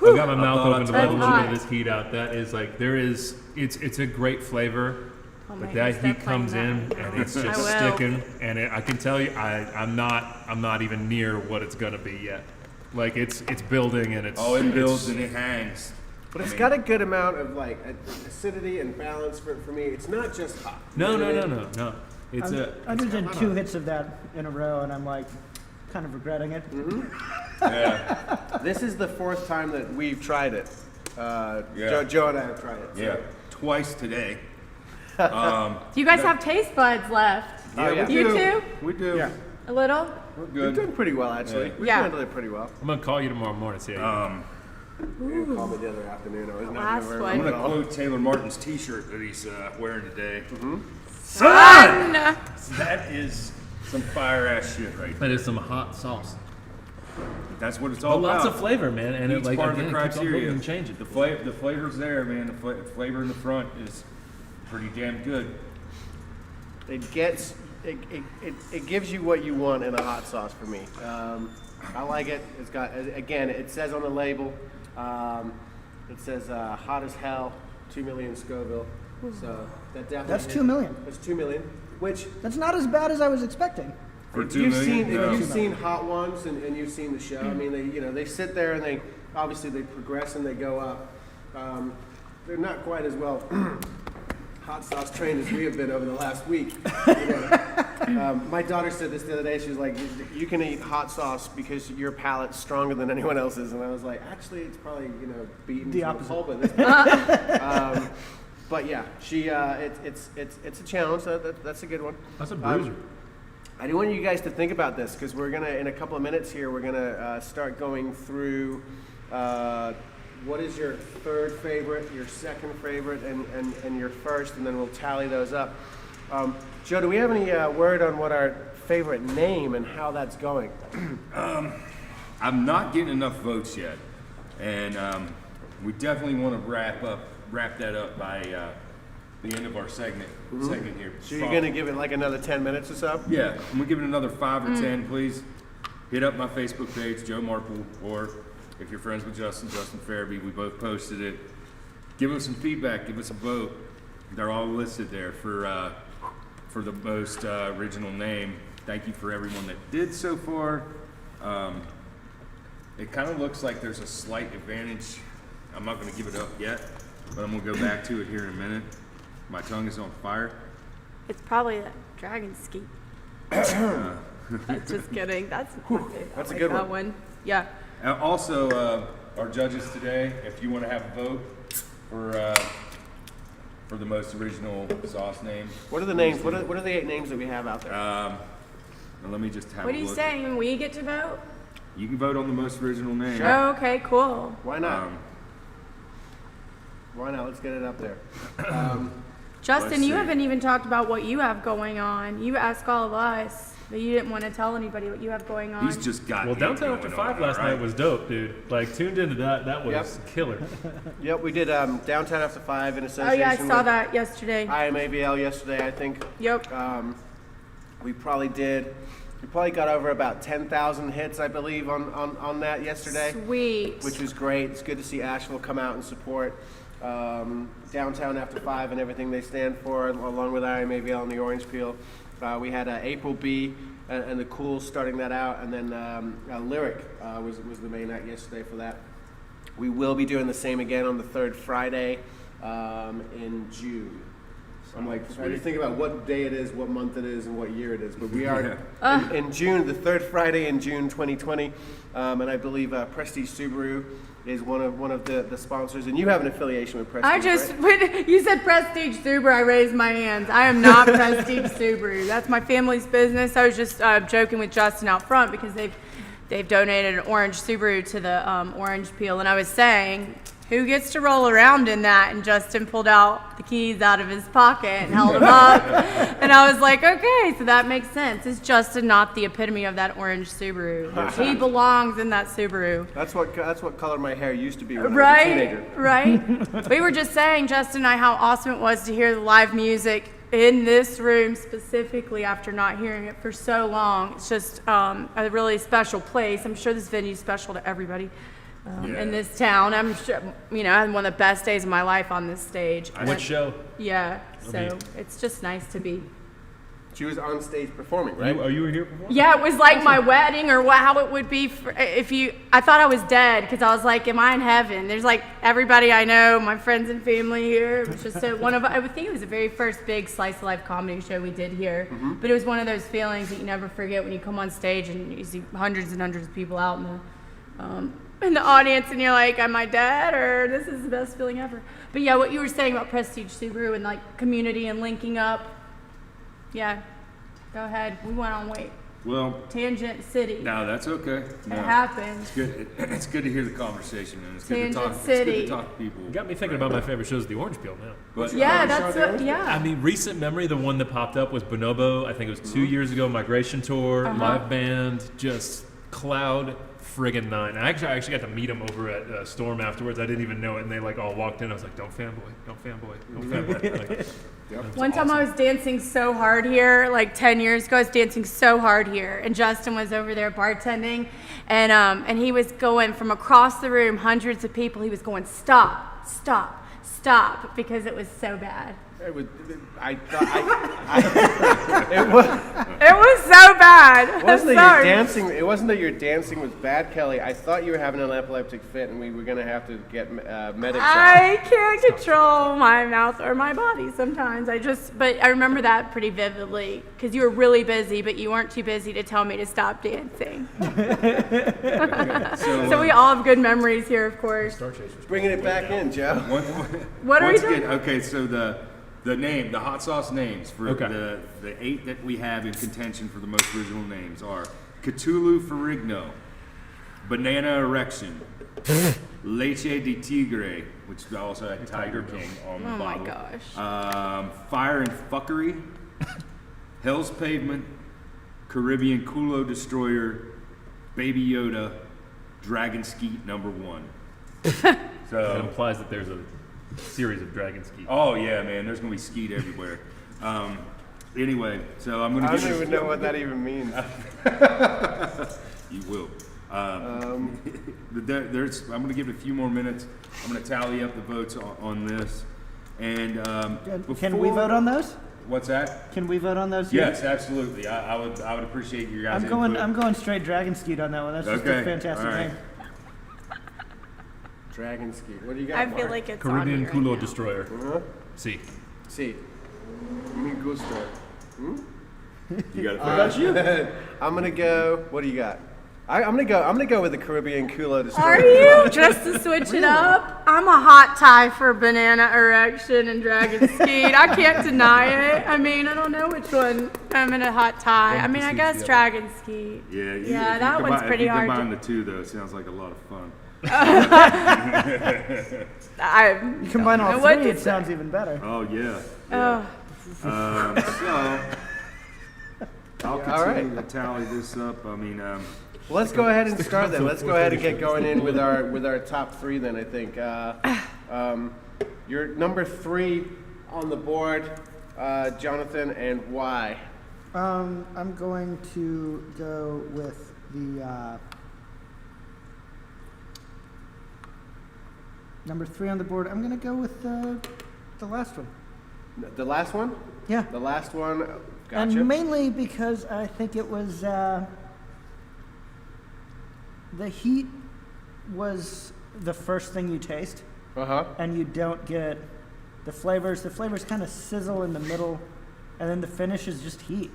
got my mouth thought open to I let a told little you. bit of this heat out. That is like, it's a great flavor, Oh my but gosh, that stop heat comes playing in that. and it's just I will. sticking. And I can tell you, I'm not even near what it's gonna be yet. Like it's building and it's. oh, it builds it's- and it hangs. But it's got a good amount of like acidity and balance for me. It's not just hot. No. You know what I mean? It's I just did 2 hits of that in a row, and I'm like, kind of regretting it. Yeah, This is the 4th time that we've tried it. Yeah. Joe and I have tried it. so- yeah, twice today. Do you guys have taste buds left? Oh, yeah. You too? We do. Yeah. A little? We're We've good. done pretty well, actually. Yeah. We've Yeah. handled it pretty well. I'm gonna call you tomorrow morning. See how you You called me the other afternoon. I was not Last doing very one. I'm well gonna at all. quote Taylor Martin's T-shirt that he's wearing today. Fun! That is some fire ass shit right there. That is some hot sauce. That's what it's all But about. lots of flavor, man, and it Each like part again, of the it keeps on criteria. building and changing. The flavor's there, man. The flavor in the front is pretty damn good. It gets it gives you what you want in a hot sauce for me. I like it. It's got, again, it says on the label, it says hot as hell, 2 million Scoville. So that definitely That's 2 million. That's 2 million. Which That's not as bad as I was expecting. For if 2 you've million, seen, no. if you've seen Hot Ones and you've seen the show, I mean, they sit there and they obviously they progress and they go up. They're not quite as well hot sauce trained as we have been over the last week. My daughter said this the other day. She was like, "You can eat hot sauce because your palate's stronger than anyone else's." And I was like, "Actually, it's probably beaten The to opposite. a pulp at this point." But yeah, it's a challenge. That's a good one. That's a bruiser. I do want you guys to think about this because we're gonna, in a couple of minutes here, we're gonna start going through what is your third favorite, your second favorite, and your first, and then we'll tally those up. Joe, do we have any word on what our favorite name and how that's going? I'm not getting enough votes yet, and we definitely want to wrap that up by the end of our segment here. So you're gonna give it like another 10 minutes or so? Yeah, I'm gonna give it another 5 or 10, please. Hit up my Facebook page, Joe Marple, or if you're friends with Justin Farabee, we both posted it. Give us some feedback, give us a vote. They're all listed there for the most original name. Thank you for everyone that did so far. It kind of looks like there's a slight advantage. I'm not going to give it up yet, but I'm going to go back to it here in a minute. My tongue is on fire. It's probably that dragon ski. Just kidding. That's my favorite. That's a I like good that one. one. Yeah. Also, our judges today, if you want to have a vote for the most original sauce name. What are the names? What are the 8 names that we have out there? Now let me just have What a are you look. saying? We get to vote? You can vote on the most original name. Oh, okay, cool. Why not? Why not? Let's get it up there. Justin, Let's you see. haven't even talked about what you have going on. You asked all of us, but you didn't want to tell anybody what you have going on. He's just got Well, it Downtown going After on, 5 last all right? night was dope, dude. Like, tuned into that. That was Yep. killer. Yep, we did Downtown After 5 in Oh association yeah, I saw with that yesterday. IamAVL yesterday, I think. Yep. We probably got over about 10,000 hits, I believe, on that yesterday, Sweet. which was great. It's good to see Asheville come out and support Downtown After 5 and everything they stand for, along with IamAVL and the Orange Peel. We had April B and the Cool starting that out, and then Lyric was the main act yesterday for that. We will be doing the same again on the 3rd Friday in June. I'm like trying to think about what day it is, what month it is, and what year it is. But we are in June, the 3rd Friday in June 2020, and I believe Prestige Subaru is one of the sponsors, and you have an affiliation with Prestige. When you said Prestige Subaru, I raised my hands. I am not Prestige Subaru. That's my family's business. I was just joking with Justin out front because they've donated an orange Subaru to the Orange Peel, and I was saying, who gets to roll around in that? And Justin pulled out the keys out of his pocket and held them up, and I was like, okay, so that makes sense. Is Justin not the epitome of that orange Subaru? He belongs in that Subaru. That's what color my hair used to be when I was a teenager. Right. We were just saying, Justin and I, how awesome it was to hear the live music in this room specifically after not hearing it for so long. It's just a really special place. I'm sure this venue is special to everybody in this town. I'm sure, I had one of the best days of my life on this stage. What show? Yeah, so it's just nice to be. She was on stage performing, right? Are you here before? Yeah, it was like my wedding, or how it would be I thought I was dead because I was like, am I in heaven? There's like everybody I know, my friends and family here. It was just I would think it was the very first big slice of life comedy show we did here. But it was one of those feelings that you never forget when you come on stage and you see hundreds and hundreds of people out in the audience, and you're like, am I dead, or this is the best feeling ever? But yeah, what you were saying about Prestige Subaru and like community and linking up. Yeah, go ahead. We went on Well, Tangent City. no, that's okay. It No. happened. It's good. It's good to hear the conversation, and it's good to Tangent talk. It's good City. to talk to people. You got me thinking about my favorite shows, The Orange Peel, now. But, Yeah, Oh, that's Sean what, Dale? I yeah. mean, recent memory, the one that popped up was Bonobo. I think it was 2 years ago. Migration tour, live band, just cloud friggin' nine. I actually got to meet them over at Storm afterwards. I didn't even know it, and they like all walked in. I was like, "Don't fanboy, don't fanboy, don't fanboy." Like, One time I was dancing so hard here, like 10 years ago, I was dancing so hard here, and Justin was over there bartending, and he was going from across the room, hundreds of people, he was going, stop, stop, stop, because it was so bad. It was so bad. I'm sorry. It wasn't that your dancing was bad, Kelly. I thought you were having an epileptic fit, and we were gonna have to get medics. I can't control my mouth or my body sometimes. But I remember that pretty vividly because you were really busy, but you weren't too busy to tell me to stop dancing. So we all have good memories here, of course. Bringing it back in, Joe. What are we Once doing? again, okay, so the hot sauce names for Okay. the 8 that we have in contention for the most original names are Cthulhu Ferrigno, Banana Erection, Leche de Tigre, which also had Tiger King on the Oh my bottle. gosh. Fire and Fuckery, Hell's Pavement, Caribbean Culo Destroyer, Baby Yoda, Dragon Skeet #1. that So, implies that there's a series of dragon ski. oh yeah, man, there's gonna be skeet everywhere. Anyway, so I'm gonna I give don't it. even know what that even means. You will. I'm gonna give it a few more minutes. I'm gonna tally up the votes on this. And Can we vote on those? What's that? Can we vote on those? Yes, absolutely. I would appreciate your guys' I'm going. input. I'm going straight Dragon Skeet on that one. That's just Okay, a fantastic all right. name. Dragon Skeet. What do you got, I feel Mark? like it's Caribbean on me Culo right now. Destroyer. Uh-huh. See. Sí. Me gusta. You got a What about favorite? you? I'm gonna go. What do you got? I'm gonna go with the Caribbean Culo Destroyer. Are you? Just to switch it up? I'm a hot tie for Banana Erection and Dragon Skeet. I can't deny it. I mean, I don't know which one I'm in a hot tie. I mean, I guess Dragon Skeet. Yeah, Yeah, that one's pretty hard Combine to- the two though, it sounds like a lot of fun. You combine all What three, did it sounds even better. Oh yeah. Oh. So I'll all right. continue to tally this up. I mean, Well, let's go ahead and start then. Let's go ahead and get going in with our top three then. I think your number 3 on the board, Jonathan, and why? I'm going to go with the number 3 on the board. I'm going to go with the last one. The last one? Yeah. The last one. Gotcha. And mainly because I think it was the heat was the first thing you taste, and you don't get the flavors. The flavors kind of sizzle in the middle, and then the finish is just heat.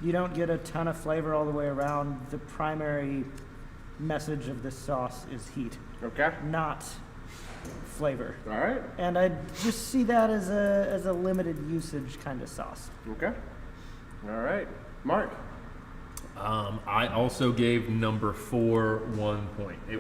You don't get a ton of flavor all the way around. The primary message of this sauce is heat, Okay. not flavor. All right. And I just see that as a limited usage kind of sauce. Okay. All right. Mark. I also gave number 4 1 point. It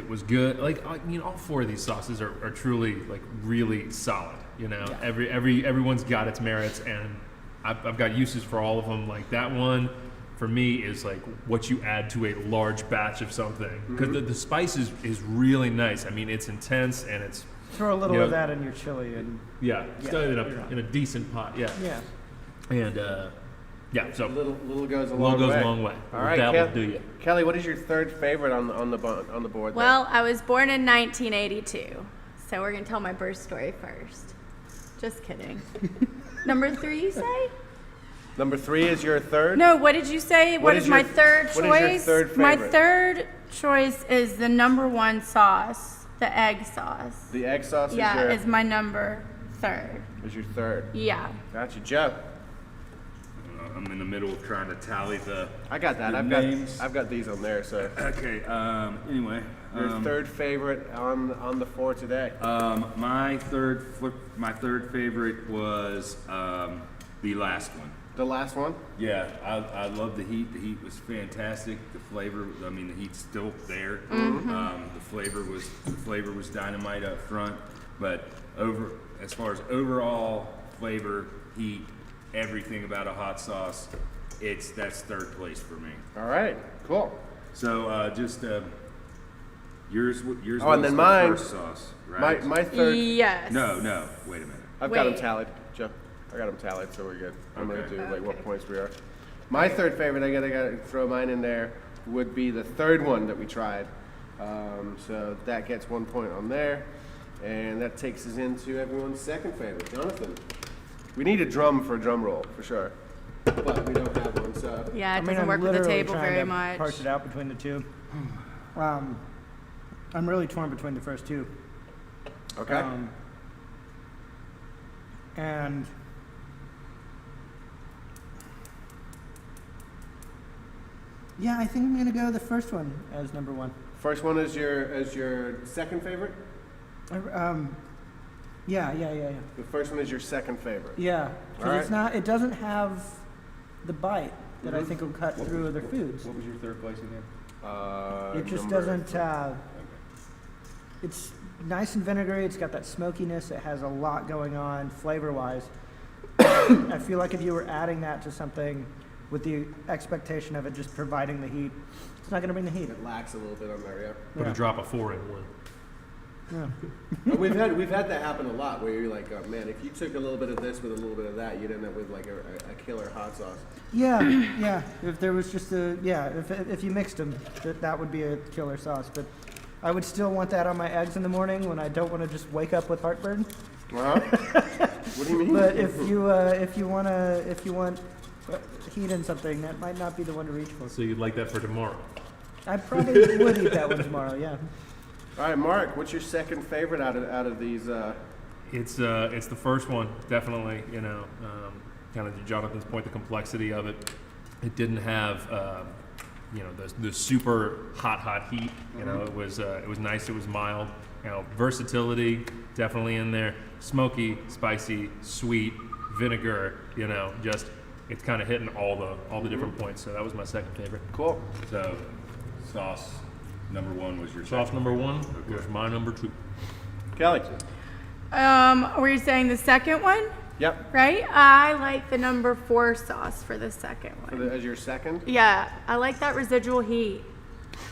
was good. Like, I mean, all 4 of these sauces are truly like really solid. You know, everyone's got its merits, and I've got uses for all of them. Like that one, for me, is like what you add to a large batch of something, because the spice is really nice. I mean, it's intense and it's Throw a little Yeah. of that in your chili, and still in a decent pot. Yeah, yeah. and so Little goes a long long goes way. a long way. All right, That will do you. Kelly, what is your third favorite on the board? there? Well, I was born in 1982, so we're gonna tell my birth story first. Just kidding. Number 3, you say? Number 3 is your third. No, what did you say? What What is is my your- third what is your choice? third My favorite? third choice is the number 1 sauce, the egg sauce. The egg sauce Yeah, is is my number 3rd. your third. Yeah. Gotcha, Joe. I'm in the middle of trying to tally the. I got that. The I've names. got these on there. So Okay. Anyway. your third favorite on the 4 today. My third favorite was the last one. The last one. Yeah, I love the heat. The heat was fantastic. The flavor, I mean, the heat's still there. The flavor was dynamite up front. But as far as overall flavor, heat, everything about a hot sauce, that's third place for me. All right. Cool. So yours Oh, was and then the mine- first sauce, right? My third. Yes. No, wait a minute. I've got them Wait. tallied, Joe. I got them tallied, so we're good. I'm Okay. gonna do like what points we are. My third favorite, I gotta throw mine in there, would be the third one that we tried. So that gets 1 point on there, and that takes us into everyone's second favorite, Jonathan. We need a drum for a drum roll for sure, but we don't have one. So Yeah, it I mean, doesn't I'm work with the literally table trying very to much. Parse it out between the two. I'm really torn between the first two. okay. And yeah, I think I'm gonna go the first one as number 1. First one is your second favorite. Yeah. The first one is your second favorite. Yeah, All because right. it doesn't have the bite that I think will cut through other foods. What was your third place again? It just number- doesn't. It's nice and vinegary. It's got that smokiness. It has a lot going on flavor-wise. I feel like if you were adding that to something with the expectation of it just providing the heat, it's not going to bring the heat. It lacks a little bit on there, yeah. Put Yeah. a drop of 4 in one. Yeah. And we've had that happen a lot where you're like, oh, man, if you took a little bit of this with a little bit of that, you'd end up with like a killer hot sauce. Yeah. If there was just if you mixed them, that would be a killer sauce. But I would still want that on my eggs in the morning when I don't want to just wake up with heartburn. What do you mean? But if you want heat in something, that might not be the one to reach for. So you'd like that for tomorrow? I probably would eat that one tomorrow. Yeah. All right, Mark, what's your second favorite out of these? It's the first one, definitely. Kind of to Jonathan's point, the complexity of it. It didn't have the super hot heat. It was nice. It was mild. Versatility definitely in there. Smoky, spicy, sweet, vinegar. Just it's kind of hitting all the different points. So that was my second favorite. Cool. So, sauce number 1 was your Sauce second. number 1 was my number 2. Kelly. Were you saying the second one? Yep. Right? I like the number 4 sauce for the second one. As your second. Yeah, I like that residual heat.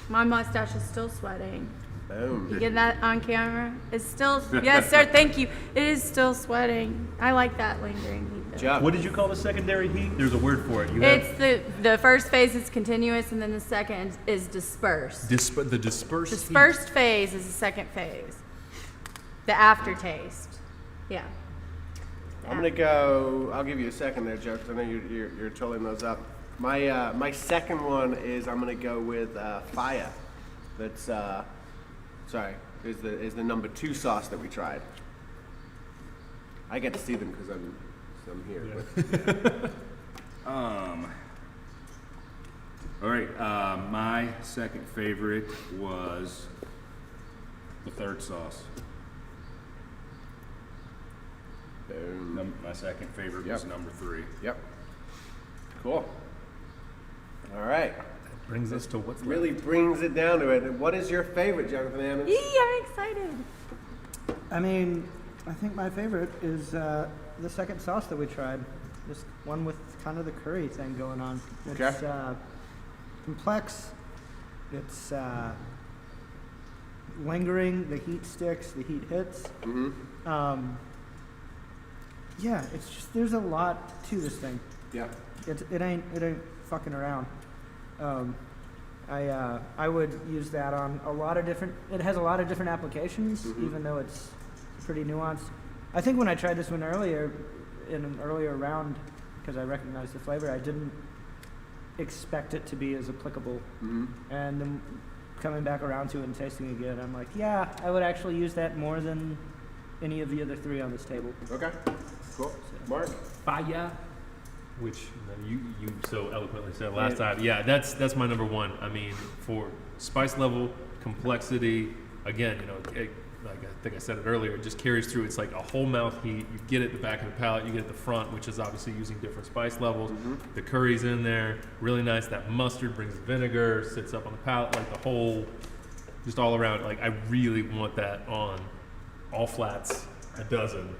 My mustache is still sweating. Boom. You get that on camera? It's still, yes, sir, thank you. It is still sweating. I like that lingering heat. Though. Job. What did you call the secondary heat? There's a word for it. It's the first phase is continuous, and then the second is dispersed. The dispersed. The first phase is the second phase. The aftertaste. Yeah. I'm gonna go. I'll give you a second there, Joe, because I know you're totaling those up. My second one is I'm gonna go with Faya. That's is the number 2 sauce that we tried. I get to see them because I'm here. Yeah. All right, my second favorite was the third sauce. Boom. My second favorite was number 3. Yep. Cool. All right. Brings us to what's Really brings it down to it. What is your favorite, Jonathan Ammons? I'm excited. I mean, I think my favorite is the second sauce that we tried. This one with kind of the curry thing going on. It's Okay. Complex. It's lingering. The heat sticks. The heat hits. Mm-hmm. Yeah, it's just there's a lot to this thing. Yeah. It ain't fucking around. I would use that on a lot of different. It has a lot of different applications, even though it's pretty nuanced. I think when I tried this one earlier, in an earlier round, because I recognized the flavor, I didn't expect it to be as applicable. And then coming back around to it and tasting it again, I'm like, yeah, I would actually use that more than any of the other 3 on this table. Okay. Cool. Mark. Faya, which you so eloquently said last time. Yeah, that's my number 1. I mean, for spice level, complexity, again, like I think I said it earlier, it just carries through. It's like a whole mouth heat. You get it at the back of the palate, you get it at the front, which is obviously using different spice levels. The curry's in there, really nice. That mustard brings vinegar, sits up on the palate, like the whole, just all around. Like I really want that on all flats, a dozen,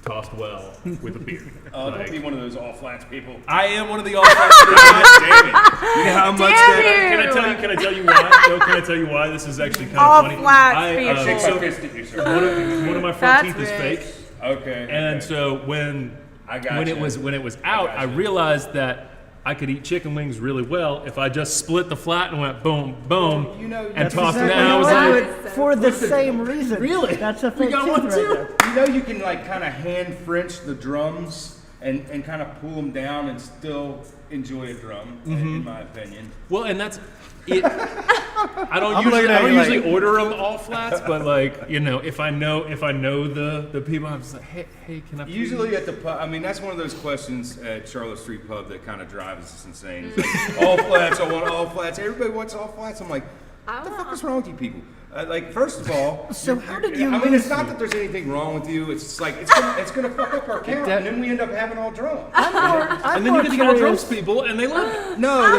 tossed well with a beer. Don't be one of those all flats people. I am one of the all flats people. Damn it. You know how much Damn that. you. Can I tell you why? No, can I tell you why? This is actually kind All of funny. flats Shake my people. fist at you, sir. One of my front That's teeth is rich. fake. Okay. And okay. so when gotcha. it was out, I gotcha. realized that I could eat chicken wings really well if I just split the flat and went boom, boom, and tossed it. exactly And I was what I like, would for the same reason. Really? That's a fake got tooth one right too? there. You know you can like kind of hand French the drums and kind of pull them down and still enjoy a drum, in my opinion. well, and that's it. I don't looking at you usually like- order them all flats, but like if I know the people, I'm just like, hey, can I please? Usually at the pub, I mean, that's one of those questions at Charlotte Street Pub that kind of drives us insane. It's like, all flats, I want all flats. Everybody wants all flats. I'm like, what the fuck is wrong with you people? Like, first of all, So how did you I mean, lose it's not that there's anything wrong with you. It's just like it's gonna fuck up our count, and then we end up having all drums. and then you get the all drums people, and they love it. No,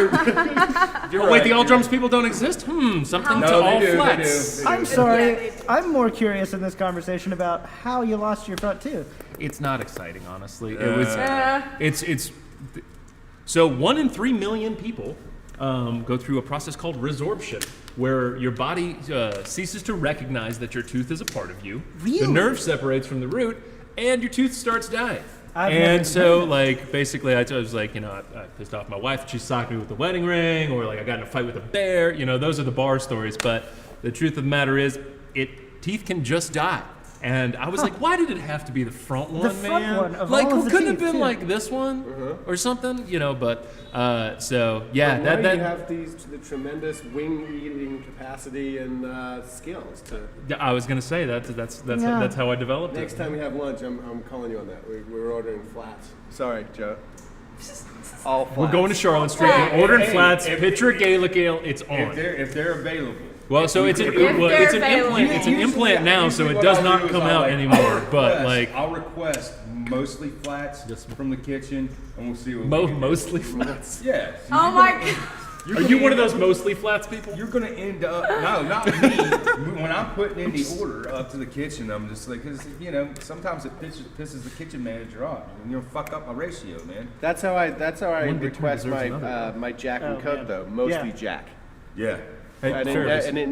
you're Oh wait, the all you're- drums people don't exist? Something No, to all they do, flats. They do. I'm sorry. I'm more curious in this conversation about how you lost your front tooth. It's not exciting, honestly. It was. It's. So 1 in 3 million people go through a process called resorption, where your body ceases to recognize that your tooth is a part of you. Really? The nerve separates from the root, and your tooth starts dying. I've never And so, like, basically, I was like, I pissed off my wife. She socked me with the wedding ring, or like I got in a fight with a bear. Those are the bar stories. But the truth of the matter is, teeth can just die. And I was like, why did it have to be the front one, front man? one of Like, all of the couldn't have teeth, been too. like this one or something, you know? But so yeah, But now that you have the tremendous wing eating capacity and skills. I was gonna say that's Yeah. that's how I developed Next it. time we have lunch, I'm calling you on that. We're ordering flats. Sorry, Joe. All flats. We're going to Charlotte Street. We're ordering flats. Picture a Gaelic Ale. It's on. If they're available. Well, so it's an they're available. implant. It's an implant now, so it does not come out anymore. But like I'll request mostly flats from the kitchen, and we'll see what we can do. mostly flats. Yeah. so Oh you're my gonna- god. you're Are gonna you one of end those mostly flats people? You're gonna end up no, not me. When I'm putting in the order up to the kitchen, I'm just like, cause you know, sometimes it pisses the kitchen manager off, and you'll fuck up my ratio, man. That's how I One good turn request deserves my another. my Jack and Oh, Coke man. though. Mostly Yeah. Jack. Yeah, Hey, And fairness. it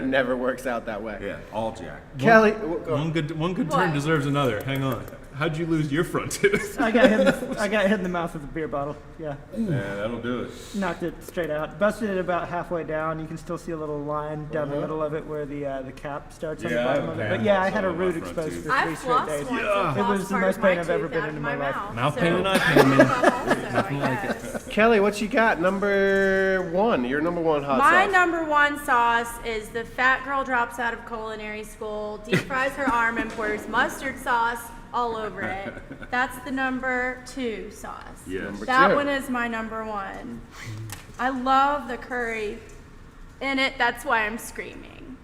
never works out that way. yeah, all Jack. Kelly, One good turn What? deserves another. Hang on. How'd you lose your front tooth? I got hit in the mouth with a beer bottle. Yeah, Yeah, that'll do it. knocked it straight out. Busted it about halfway down. You can still see a little line down the middle of it where the cap starts on the Yeah, I bottom have of a it. bad But yeah, I loss had a on my root front exposed tooth. for 3 I've straight lost days. once. Yeah. I've It lost was the part most of my pain I've ever tooth been out in of my life. Mouth so pain and eye pain, man. Nothing like it. Kelly, what you got? Number one. Your number one hot My sauce. number one sauce is the fat girl drops out of culinary school, deep fries her arm and pours mustard sauce all over it. That's the number 2 sauce. Yes. Number That two. one is my number 1. I love the curry in it. That's why I'm screaming.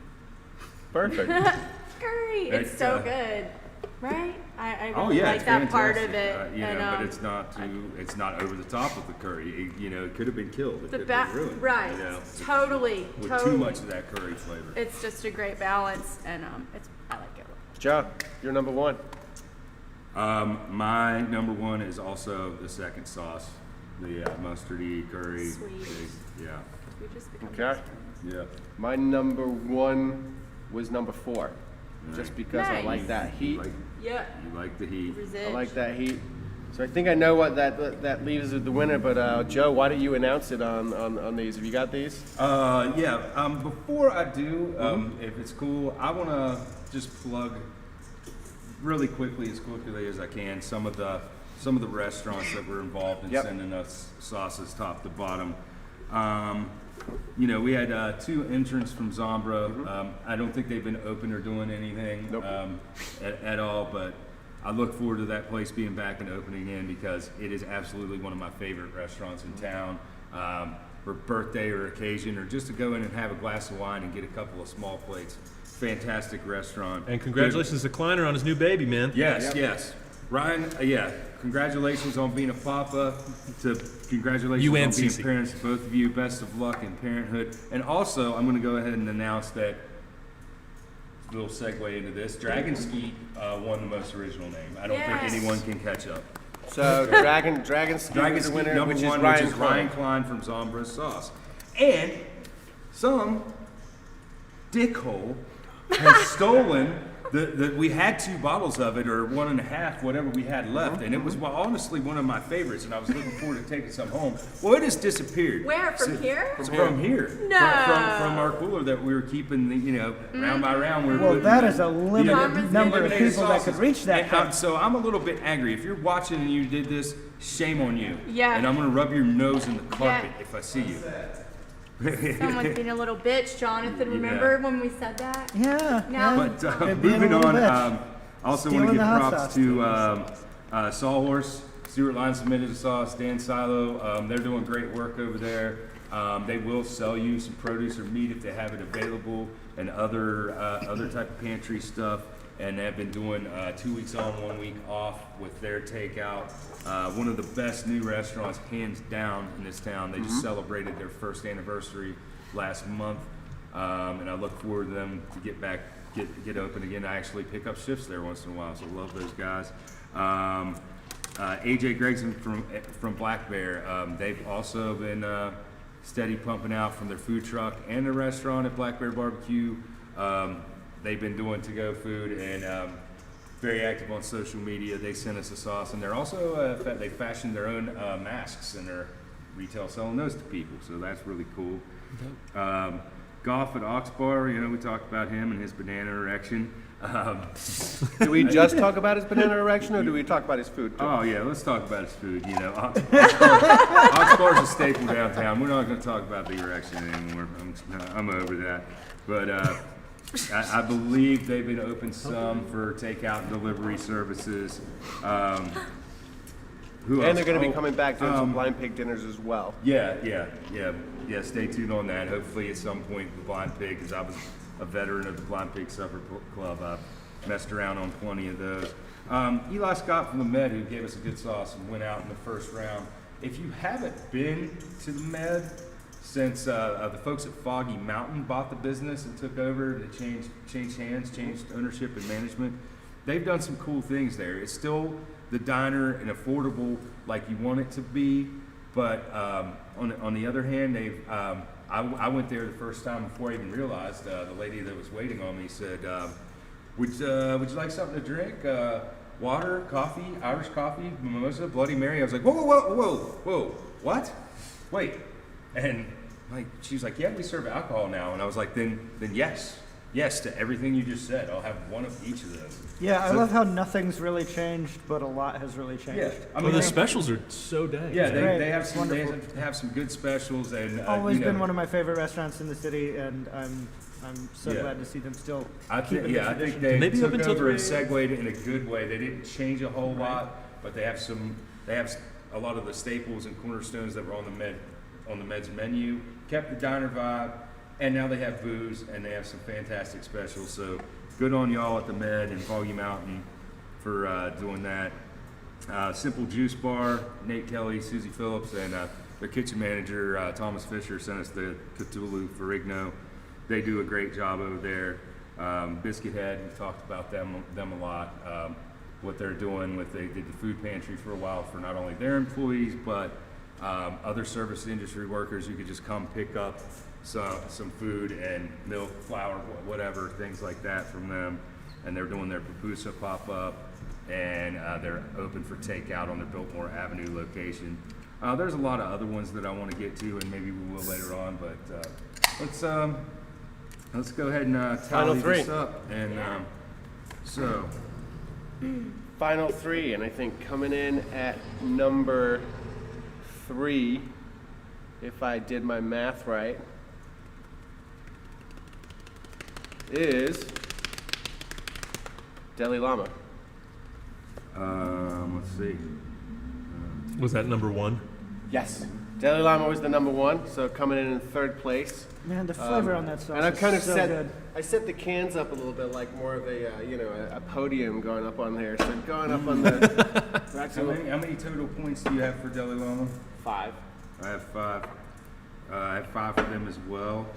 Perfect. Curry, it's It's, so good, right? I Oh really yeah, like it's that part of fantastic. it. You know, and, but it's not over the top of the curry. It, you know, it could have been killed. It the could ba- have been ruined. right, You know, totally, with totally. too much of that curry flavor. It's just a great balance, and I like it. Joe, your number one. My number one is also the second sauce, the mustardy curry. Sweet. Yeah, We just become Okay. best friends. yeah. My number one was number 4. Just because I Nice. like that You heat. like, Yeah. you like the heat. I like that heat. So I think I know what that leaves with the winner. But Joe, why don't you announce it on these? Have you got these? Yeah. Before I do, if it's cool, I want to just plug really quickly, as quickly as I can, some of the restaurants that were involved in Yep. sending us sauces top to bottom. You know, we had 2 interns from Zombra. I don't think they've been open or doing anything Nope. at all, but I look forward to that place being back and opening again because it is absolutely one of my favorite restaurants in town. For birthday or occasion, or just to go in and have a glass of wine and get a couple of small plates. Fantastic restaurant. And congratulations to Kleiner on his new baby, man. Yes, yes. Ryan, yeah, congratulations on being a papa. Congratulations You on and being Cece. parents, both of you. Best of luck in parenthood. And also, I'm going to go ahead and announce that, little segue into this, Dragon Skeet won the most original name. I don't Yes. think anyone can catch up. So Dragon Dragon Ski was the Skeet winner, number which one, is which is Ryan Klein from Zombra Sauce. And some dickhole has stolen we had 2 bottles of it, or 1.5, whatever we had left, and it was honestly one of my favorites, and I was looking forward to taking some home. Well, it has disappeared. Where? From here? From here. No. From our cooler that we were keeping, round by round. We were Well, putting that the- is a the limited number of eliminated people that could sauces. reach that. And so I'm a little bit angry. If you're watching and you did this, shame on you. Yeah. And I'm gonna rub your nose in the carpet Yeah. if I see you. Someone's being a little bitch, Jonathan. Remember when we said that? Yeah. No. But They're being a moving little on, bitch. I also want to Stealing give the hot props sauce. to Sawhorse. Stuart Line submitted a sauce. Dan Silo, they're doing great work over there. They will sell you some produce or meat if they have it available, and other type of pantry stuff. And they've been doing 2 weeks on, 1 week off with their takeout. One of the best new restaurants, hands down, in this town. They just celebrated their 1st anniversary last month, and I look forward to them to get open again. I actually pick up shifts there once in a while, so I love those guys. AJ Gregson from Black Bear, they've also been steady pumping out from their food truck and their restaurant at Black Bear Barbecue. They've been doing to-go food and very active on social media. They sent us a sauce, and they're also they fashioned their own masks, and they're retail selling those to people. So that's really cool. Goff at Oxbar, we talked about him and his banana erection. Do we just talk about his banana erection, or do we talk about his food too? Oh yeah, let's talk about his food. You know, Oxbar's a staple downtown. We're not going to talk about the erection anymore. I'm over that. But I believe they've been open some for takeout and delivery services. Who else? And they're going to be coming back doing some blind pig dinners as well. Yeah. Stay tuned on that. Hopefully, at some point, the Blind Pig, because I was a veteran of the Blind Pig Supper Club. I've messed around on plenty of those. Eli Scott from the Med, who gave us a good sauce and went out in the first round. If you haven't been to the Med since the folks at Foggy Mountain bought the business and took over, they changed hands, changed ownership and management. They've done some cool things there. It's still the diner and affordable like you want it to be, but on the other hand, they've I went there the first time before I even realized. The lady that was waiting on me said, would you like something to drink? Water, coffee, Irish coffee, mimosa, Bloody Mary. I was like, whoa, what? Wait. And like she was like, yeah, we serve alcohol now. And I was like, then yes to everything you just said. I'll have one of each of those. Yeah, I love how nothing's really changed, but a lot has really changed. Yeah, I mean, the specials are so dang. Yeah, Right. they have some Wonderful. they have some good specials and Always you know, been one of my favorite restaurants in the city, and I'm so Yeah. glad to see them still. I think keeping the I think tradition. they Maybe took open till over and 3 a.m. segued in a good way. They didn't change a whole lot, but they have a lot of the staples and cornerstones that were on the Med's menu. Kept the diner vibe, and now they have booze and they have some fantastic specials. So good on y'all at the Med and Foggy Mountain for doing that. Simple Juice Bar, Nate Kelly, Susie Phillips, and their kitchen manager Thomas Fisher sent us the Cthulhu Ferrigno. They do a great job over there. Biscuit Head, we talked about them a lot. What they're doing they did the food pantry for a while for not only their employees but other service industry workers. You could just come pick up some food and milk, flour, whatever, things like that from them. And they're doing their pupusa pop-up, and they're open for takeout on their Biltmore Avenue location. There's a lot of other ones that I want to get to, and maybe we will later on, but let's go ahead and Final tally three. this up. And so, Final three, and I think coming in at number 3, if I did my math right, is Deli Llama. let's see. Was that number 1? Yes. Deli Llama was the number 1, so coming in third place. Man, the flavor on that sauce And I've is kind of so good. I set the cans up a little bit like more of a podium going up on there. So going up on the How many total points do you have for Deli Llama? 5. I have 5. I have 5 for them as well.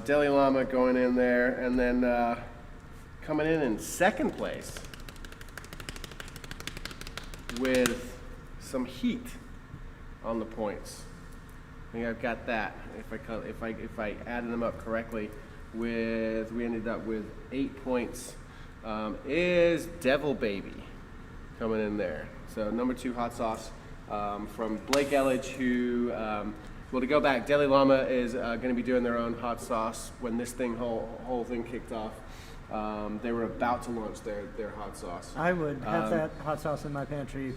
Deli Llama going in there, and then coming in second place with some heat on the points. I think I've got that. If I added them up correctly, we ended up with 8 points. Is Devil Baby coming in there? So number 2 hot sauce from Blake Elledge, who. Well, to go back, Deli Llama is going to be doing their own hot sauce. When this whole thing kicked off, they were about to launch their hot sauce. I would have that hot sauce in my pantry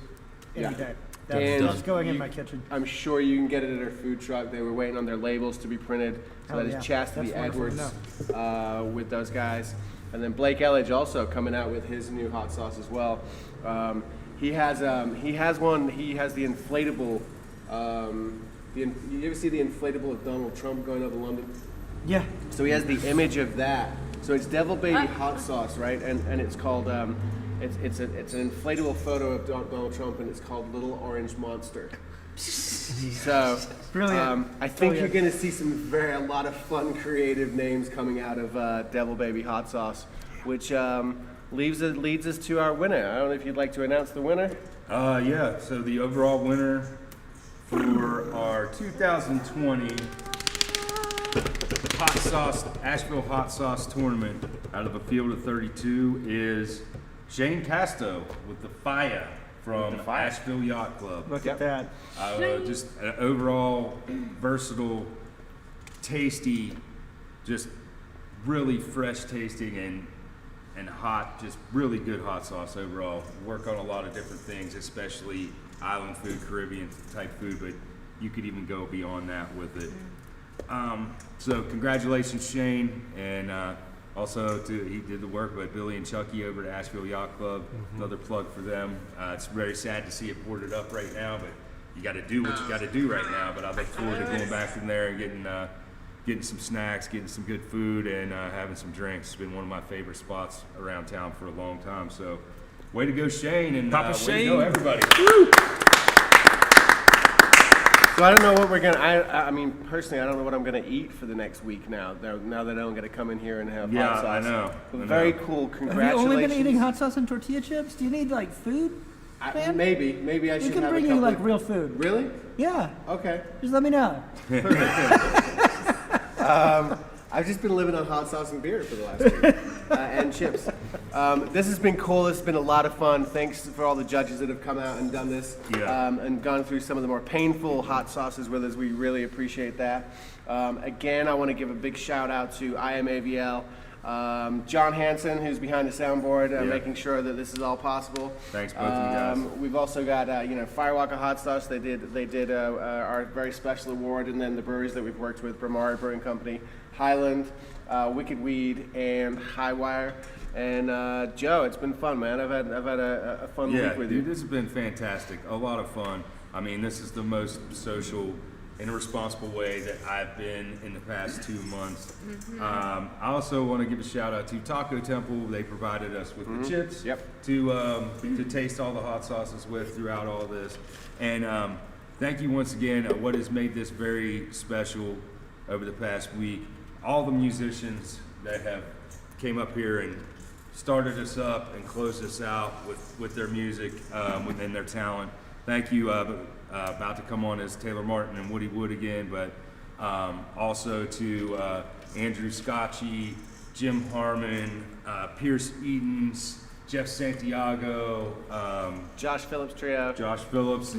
any Yeah. day. And That's just going in my kitchen. I'm sure you can get it at their food truck. They were waiting on their labels to be printed. So Oh, that is yeah. Chastity That's wonderful to Edwards with those guys. And then Blake Elledge also coming out with his new hot sauce as well. He has one. He has the inflatable. You ever see the inflatable of Donald Trump going over London? Yeah. So he has the image of that. So it's Devil Baby hot sauce, right? And it's called it's an inflatable photo of Donald Trump, and it's called Little Orange Monster. So Brilliant. I think Brilliant. you're going to see a lot of fun, creative names coming out of Devil Baby hot sauce, which leads us to our winner. I don't know if you'd like to announce the winner. Yeah, so the overall winner for our 2020 Asheville Hot Sauce Tournament out of a field of 32 is Shane Casto with the Fire from Asheville Yacht Club. Look at that. Just an overall versatile, tasty, just really fresh tasting and hot, just really good hot sauce overall. Work on a lot of different things, especially island food, Caribbean type food, but you could even go beyond that with it. So congratulations, Shane, and also he did the work, but Billy and Chucky over at Asheville Yacht Club, another plug for them. It's very sad to see it boarded up right now, but you got to do what you got to do right now. But I look forward to going back in there and getting some snacks, getting some good food, and having some drinks. It's been one of my favorite spots around town for a long time. So way to go, Shane, and Papa way Shane. to go, everybody. So I don't know what we're gonna. I mean, personally, I don't know what I'm gonna eat for the next week now. Now that I don't get to come in here and have Yeah, hot sauce. I know. But I very know. cool. Have Congratulations. you only been eating hot sauce and tortilla chips? Do you need like food? man? Maybe I We should can have bring a you couple like of- real food. Really? Yeah, Okay. just let me know. I've just been living on hot sauce and beer for the last week, and chips. This has been cool. This has been a lot of fun. Thanks for all the judges that have come out and done this, and gone through some of the more painful hot sauces with us. We really appreciate that. Again, I want to give a big shout out to IamAVL, John Hansen, who's behind the soundboard, making sure that this is all possible. Thanks, both of you guys. We've also got Firewalker Hot Sauce. They did our very special award, and then the breweries that we've worked with: Bhramari Brewing Company, Highland, Wicked Weed, and Highwire. And Joe, it's been fun, man. I've had a fun week with you. Dude, this has been fantastic. A lot of fun. I mean, this is the most social and responsible way that I've been in the past 2 months. I also want to give a shout out to Taco Temple. They provided us with the chips to taste all the hot sauces with throughout all this. And thank you once again. What has made this very special over the past week, all the musicians that have came up here and started us up and closed us out with their music, within their talent. Thank you. About to come on as Taylor Martin and Woody Wood again, but also to Andrew Scotchy, Jim Harmon, Pierce Edens, Jeff Santiago, Josh Phillips Trio. Josh Phillips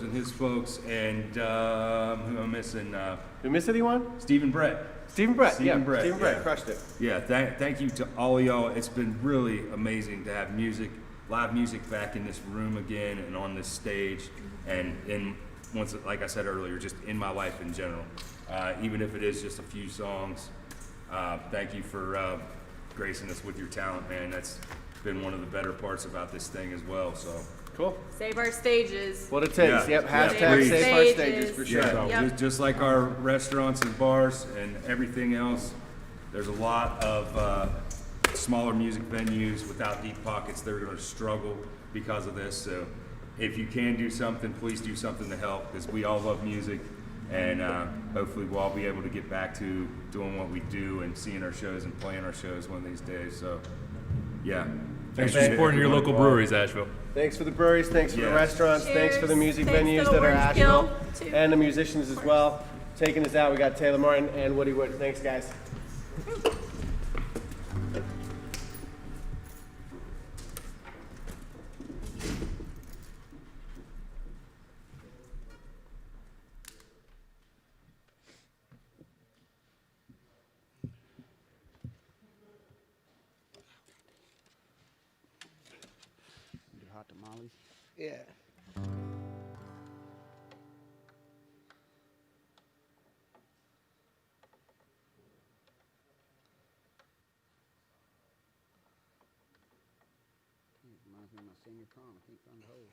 and his folks, and who am I missing? We miss anyone? Stephen Brett. Stephen Brett. Stephen Brett, Stephen Brett yeah. crushed it. Yeah, thank you to all of y'all. It's been really amazing to have live music back in this room again and on this stage, and once, like I said earlier, just in my life in general. Even if it is just a few songs, thank you for gracing us with your talent, man. That's been one of the better parts about this thing as well. So Cool. Save our stages. What it takes. Yeah. Yep. Yeah, Hashtag please. save our stages for sure. yeah, Yep. just like our restaurants and bars and everything else, there's a lot of smaller music venues without deep pockets. They're going to struggle because of this. So if you can do something, please do something to help, because we all love music, and hopefully we'll all be able to get back to doing what we do and seeing our shows and playing our shows one of these days. So yeah. Thanks for supporting your local breweries, Asheville. Thanks for the breweries, thanks for the Yes. restaurants, thanks for the Cheers. music Thanks venues to that are Orange Asheville, Gill, too. and the musicians as well. Taking us out, we got Taylor Martin and Woody Wood. Thanks, guys. Do hot tamales. Yeah. Reminds me of my senior prom. I can't find the hole.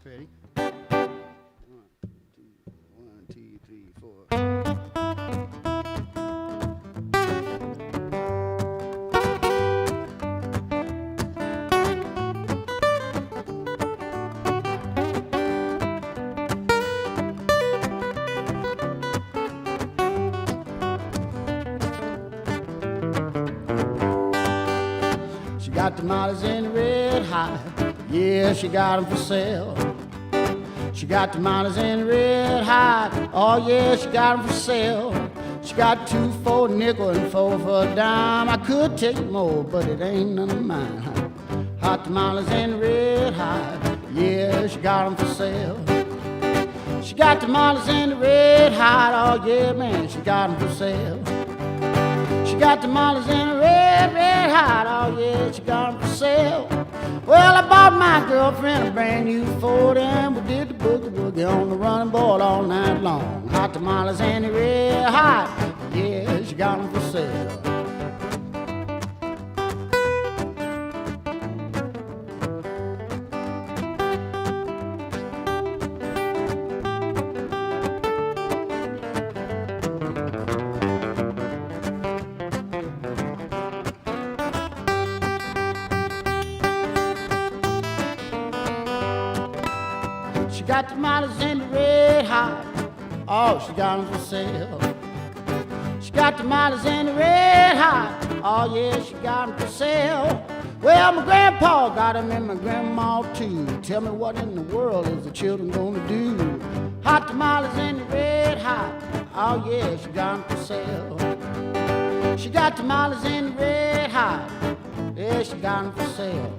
Ready? 1, 2, 3, 4. She got tamales in red hot. Yeah, she got 'em for sale. She got tamales in red hot. Oh yeah, she got 'em for sale. She got 2 for a nickel and 4 for a dime. I could take more, but it ain't none of mine. Hot tamales in red hot. Yeah, she got 'em for sale. She got tamales in the red hot, oh yeah, man, she got 'em for sale. She got tamales in the red hot, oh yeah, she got 'em for sale. Well, I bought my girlfriend a brand new Ford and we did the boogie on the running board all night long. Hot tamales in the red hot, yeah, she got 'em for sale. She got tamales in the red hot, oh, she got 'em for sale. She got tamales in the red hot, oh yeah, she got 'em for sale. Well, my grandpa got 'em and my grandma too. Tell me what in the world is the children gonna do? Hot tamales in the red hot, oh yeah, she got 'em for sale. She got tamales in the red hot, yeah, she got 'em for sale.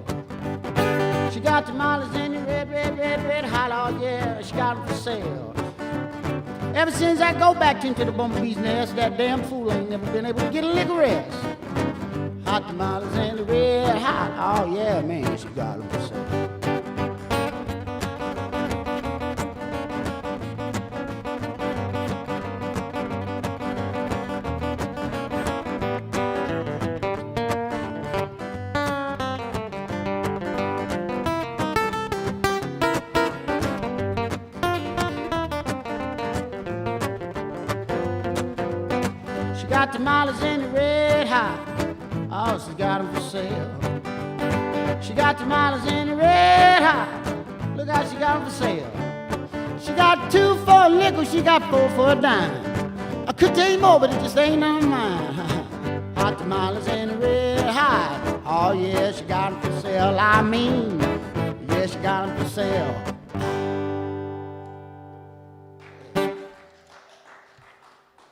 She got tamales in the red hot, oh yeah, she got 'em for sale. Ever since I go back into the bumblebee's nest, that damn fool ain't never been able to get a lick of rest. Hot tamales in the red hot, oh yeah, man, she got 'em for sale. She got tamales in the red hot, oh, she got 'em for sale. She got tamales in the red hot, look how she got 'em for sale. She got 2 for a nickel, she got 4 for a dime. I could tell you more, but it just ain't none of mine. Hot tamales in the red hot, oh yeah, she got 'em for sale. I mean, yeah, she got 'em for sale.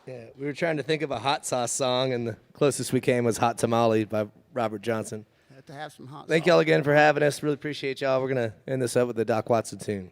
Yeah, we were trying to think of a hot sauce song, and the closest we came was Hot Tamale by Robert Johnson. Have to have some hot Thank sauce. y'all again for having us. Really appreciate y'all. We're going to end this up with the Doc Watson tune.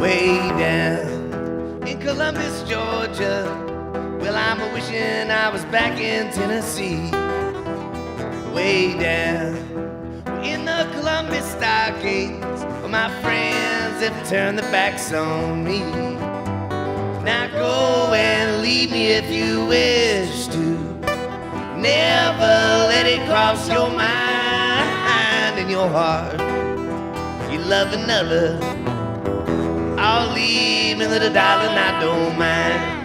Way down in Columbus, Georgia. Well, I'm a wishing I was back in Tennessee. Way down in the Columbus stockades, where my friends have turned their backs on me. Now go and leave me if you wish to. Never let it cross your mind and your heart. You love another, I'll leave me, little darling, I don't mind.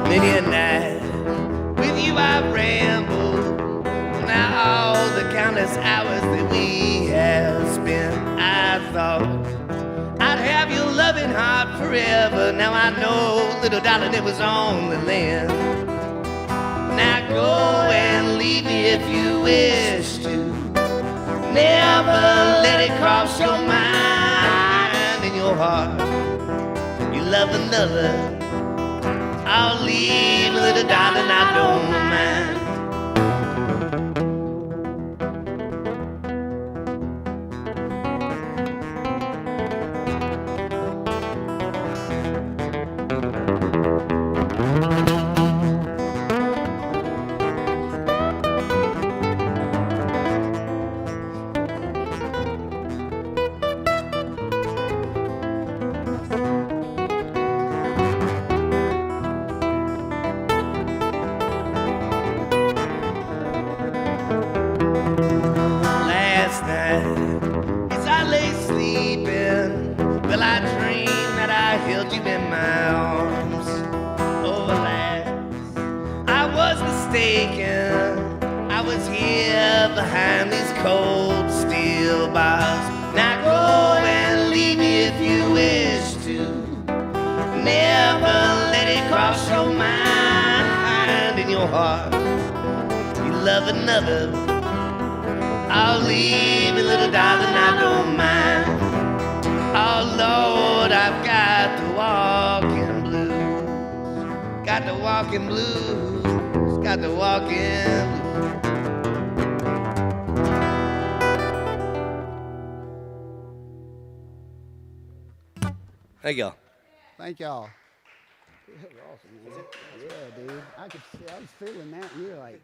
Many a night with you I ramble. Now all the countless hours that we have spent, I thought I'd have your loving heart forever. Now I know, little darling, it was only then. Now go and leave me if you wish to. Never let it cross your mind and your heart. You love another, I'll leave, little darling, I don't mind. mistaken, I was here behind these cold steel bars. Now go and leave me if you wish to. Never let it cross your mind and your heart. You love another, I'll leave you, little darling, I don't mind. Oh Lord, I've got the walking blues. Got the walking blues. Got the walking blues. Thank y'all. Thank y'all. That was awesome, man. Yeah, dude. I was feeling that. You were like